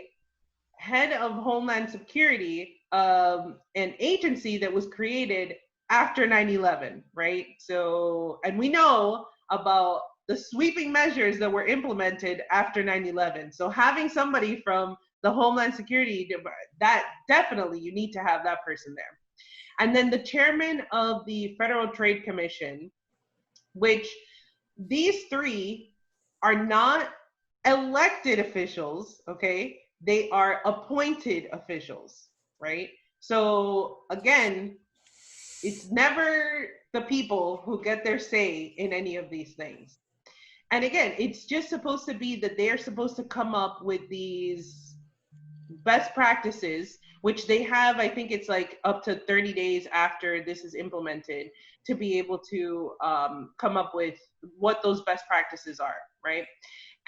head of Homeland Security, an agency that was created after 9/11, right? So, and we know about the sweeping measures that were implemented after 9/11. So having somebody from the Homeland Security, that definitely you need to have that person there. And then the chairman of the Federal Trade Commission, which these three are not elected officials, okay? They are appointed officials, right? So again, it's never the people who get their say in any of these things. And again, it's just supposed to be that they're supposed to come up with these best practices, which they have, I think it's like up to 30 days after this is implemented to be able to come up with what those best practices are, right?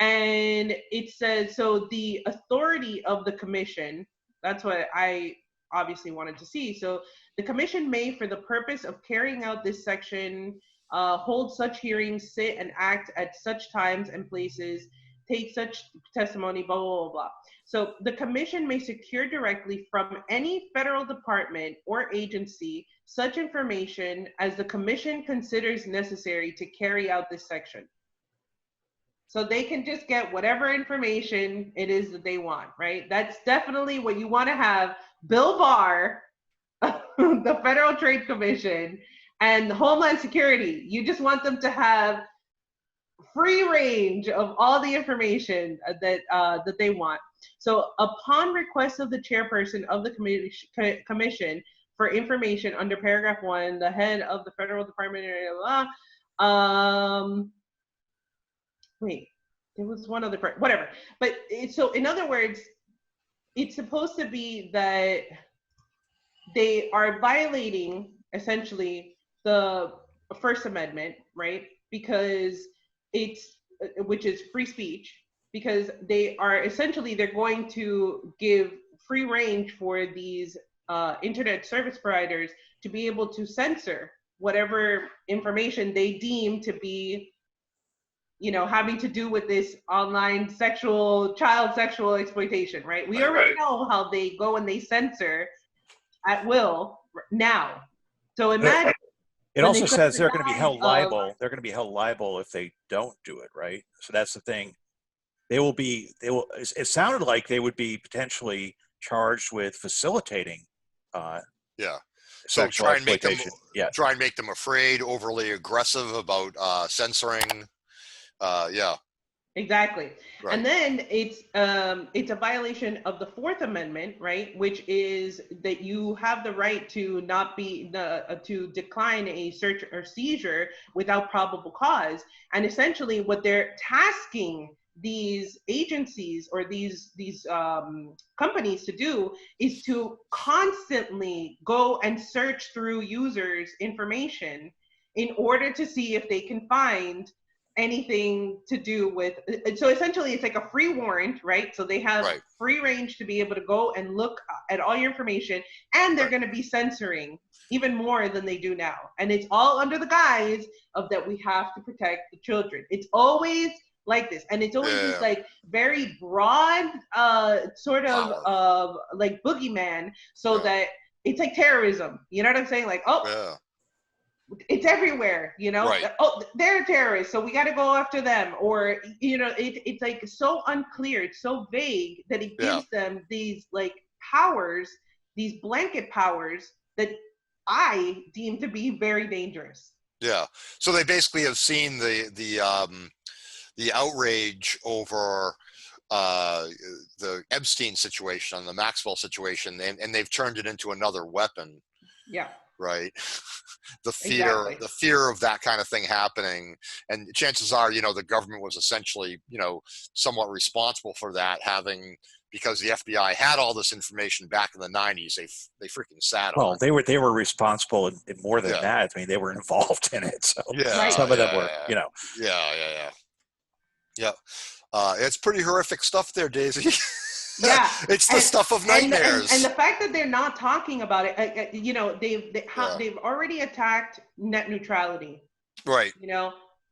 And it says, so the authority of the commission, that's what I obviously wanted to see. So the commission may, for the purpose of carrying out this section, hold such hearings, sit and act at such times and places, take such testimony, blah, blah, blah, blah. So the commission may secure directly from any federal department or agency such information as the commission considers necessary to carry out this section. So they can just get whatever information it is that they want, right? That's definitely what you want to have. Bill Barr, the Federal Trade Commission, and Homeland Security. You just want them to have free range of all the information that they want. So upon request of the chairperson of the commission for information under paragraph 1, the head of the Federal Department, wait, there was one other part, whatever. But so in other words, it's supposed to be that they are violating essentially the First Amendment, right? Because which is free speech, because they are essentially, they're going to give free range for these internet service providers to be able to censor whatever information they deem to be, having to do with this online child sexual exploitation, right? We already know how they go and they censor at will now. So imagine. It also says they're going to be held liable. They're going to be held liable if they don't do it, right? So that's the thing. They will. It sounded like they would be potentially charged with facilitating. So try and make them afraid, overly aggressive about censoring. Exactly. Right. And then it's a violation of the Fourth Amendment, right? Which is that you have the right to not be to decline a search or seizure without probable cause. And essentially, what they're tasking these agencies or these companies to do is to constantly go and search through users' information in order to see if they can find anything to do with. So essentially it's like a free warrant, right? So they have free range to be able to go and look at all your information, and they're going to be censoring even more than they do now. And it's all under the guise of that we have to protect the children. It's always like this, and it's always this like very broad sort of like boogeyman, so that it's like terrorism, you know what I'm saying? Like, it's everywhere, oh, they're terrorists, so we got to go after them. Or it's like so unclear, it's so vague that it gives them these like powers, these blanket powers that I deem to be very dangerous. So they basically have seen the outrage over the Epstein situation and the Maxwell situation, and they've turned it into another weapon. Right. The fear of that kind of thing happening. And chances are, the government was essentially, somewhat responsible for that, because the FBI had all this information back in the 90s. They freaking sat on it. They were responsible in more than that. I mean, they were involved in it. So some of them were, it's pretty horrific stuff there, Daisy. It's the stuff of nightmares. And the fact that they're not talking about it, they've already attacked net neutrality, right?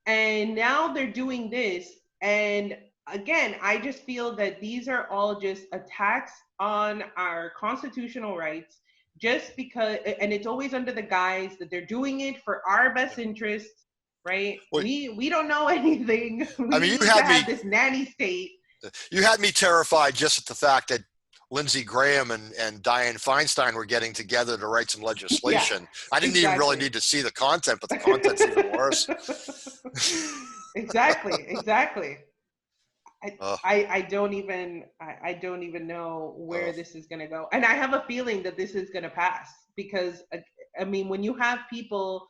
And now they're doing this. And again, I just feel that these are all just attacks on our constitutional rights, just because, and it's always under the guise that they're doing it for our best interests, right? Well, we don't know anything. You had this nanny state. You had me terrified just at the fact that Lindsey Graham and Dianne Feinstein were getting together to write some legislation. I didn't even really need to see the content, but the content's even worse. Exactly. I don't even know where this is going to go. And I have a feeling that this is going to pass, because when you have people,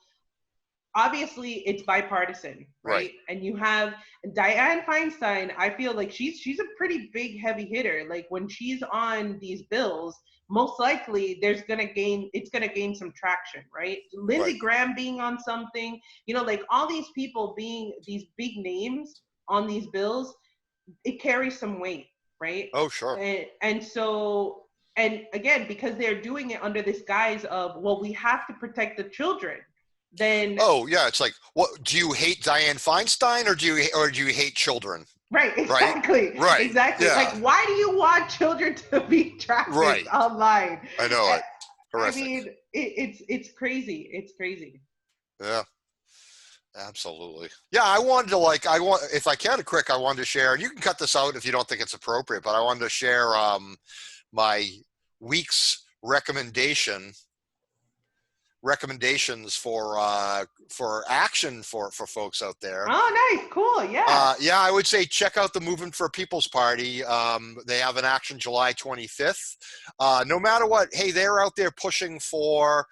obviously it's bipartisan, right? And you have Dianne Feinstein. I feel like she's a pretty big heavy hitter. Like when she's on these bills, most likely it's gonna gain some traction, right? Lindsey Graham being on something, like all these people being these big names on these bills, it carries some weight, right? Oh, sure. And so, and again, because they're doing it under this guise of, well, we have to protect the children. Then it's like, what, do you hate Dianne Feinstein or do you hate children? Right, exactly. Right. Exactly. Yeah. Like, why do you want children to be trafficked online? I know it. Horrific. It's crazy. It's crazy. Yeah. Absolutely. Yeah, if I can, quick, I wanted to share, and you can cut this out if you don't think it's appropriate, but I wanted to share my week's recommendations for action for folks out there. Oh, nice, cool, yeah. Yeah, I would say check out the Movement for People's Party. They have an action July 25th. No matter what, hey, they're out there pushing for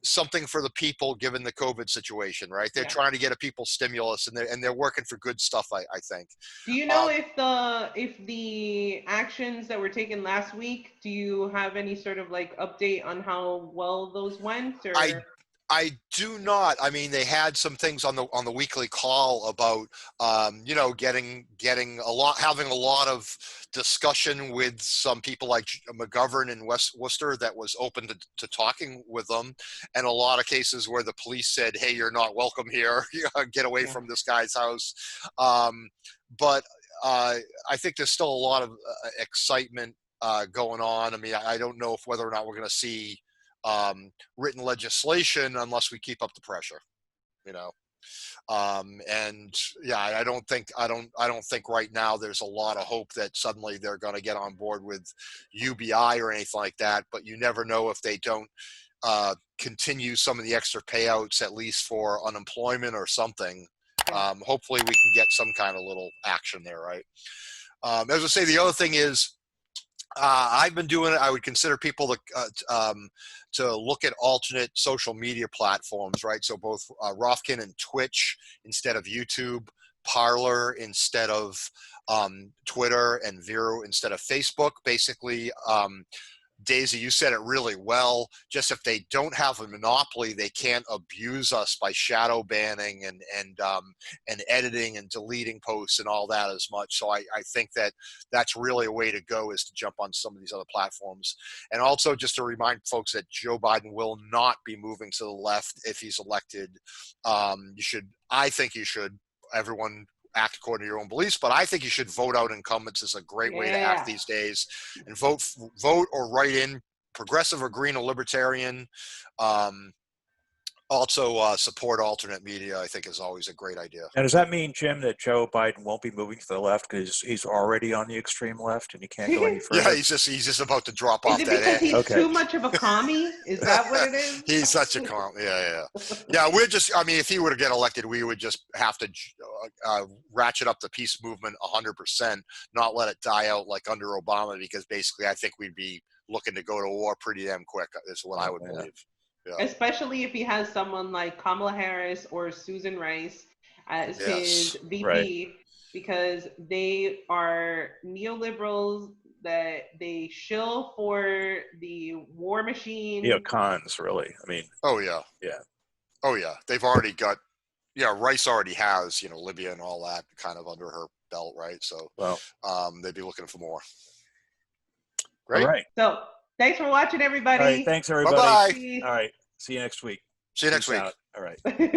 something for the people given the COVID situation, right? They're trying to get a people stimulus, and they're working for good stuff, I think. Do you know if the actions that were taken last week, do you have any sort of like update on how well those went? Or I do not. I mean, they had some things on the weekly call about, having a lot of discussion with some people like McGovern in West Worcester that was open to talking with them, and a lot of cases where the police said, "Hey, you're not welcome here. Get away from this guy's house." But I think there's still a lot of excitement going on. I mean, I don't know whether or not we're going to see written legislation unless we keep up the pressure, and yeah, I don't think right now there's a lot of hope that suddenly they're going to get on board with UBI or anything like that, but you never know if they don't continue some of the extra payouts, at least for unemployment or something. Hopefully we can get some kind of little action there, right? As I say, the other thing is, I've been doing it. I would consider people to look at alternate social media platforms, right? So both Rofkin and Twitch instead of YouTube, Parler instead of Twitter, and Vero instead of Facebook. Basically, Daisy, you said it really well. Just if they don't have a monopoly, they can't abuse us by shadow banning and editing and deleting posts and all that as much. So I think that's really a way to go, is to jump on some of these other platforms. And also just to remind folks that Joe Biden will not be moving to the left if he's elected. I think you should, everyone act according to your own beliefs, but I think you should vote out incumbents. Is a great way to act these days, and vote or write in progressive or green or libertarian. Also support alternate media, I think, is always a great idea. Now, does that mean, Jim, that Joe Biden won't be moving to the left because he's already on the extreme left and he can't go any further? Yeah, he's just about to drop off that. Is that it because he's too much of a commie? Is that what it is? He's such a commie. Yeah. We're just. I mean, if he were to get elected, we would just have to ratchet up the peace movement 100%, not let it die out like under Obama, because basically, I think we'd be looking to go to war pretty damn quick. Is what I would believe. Yeah. Especially if he has someone like Kamala Harris or Susan Rice as his VP, because they are neoliberals that they shill for the war machine. Cons, really. I mean. Oh yeah. They've already got. Yeah, Rice already has Libya and all that kind of under her belt, right? So they'd be looking for more. Great. All right. So thanks for watching, everybody. All right, thanks everybody. Bye-bye. All right. See you next week. See you next week. Out. All right.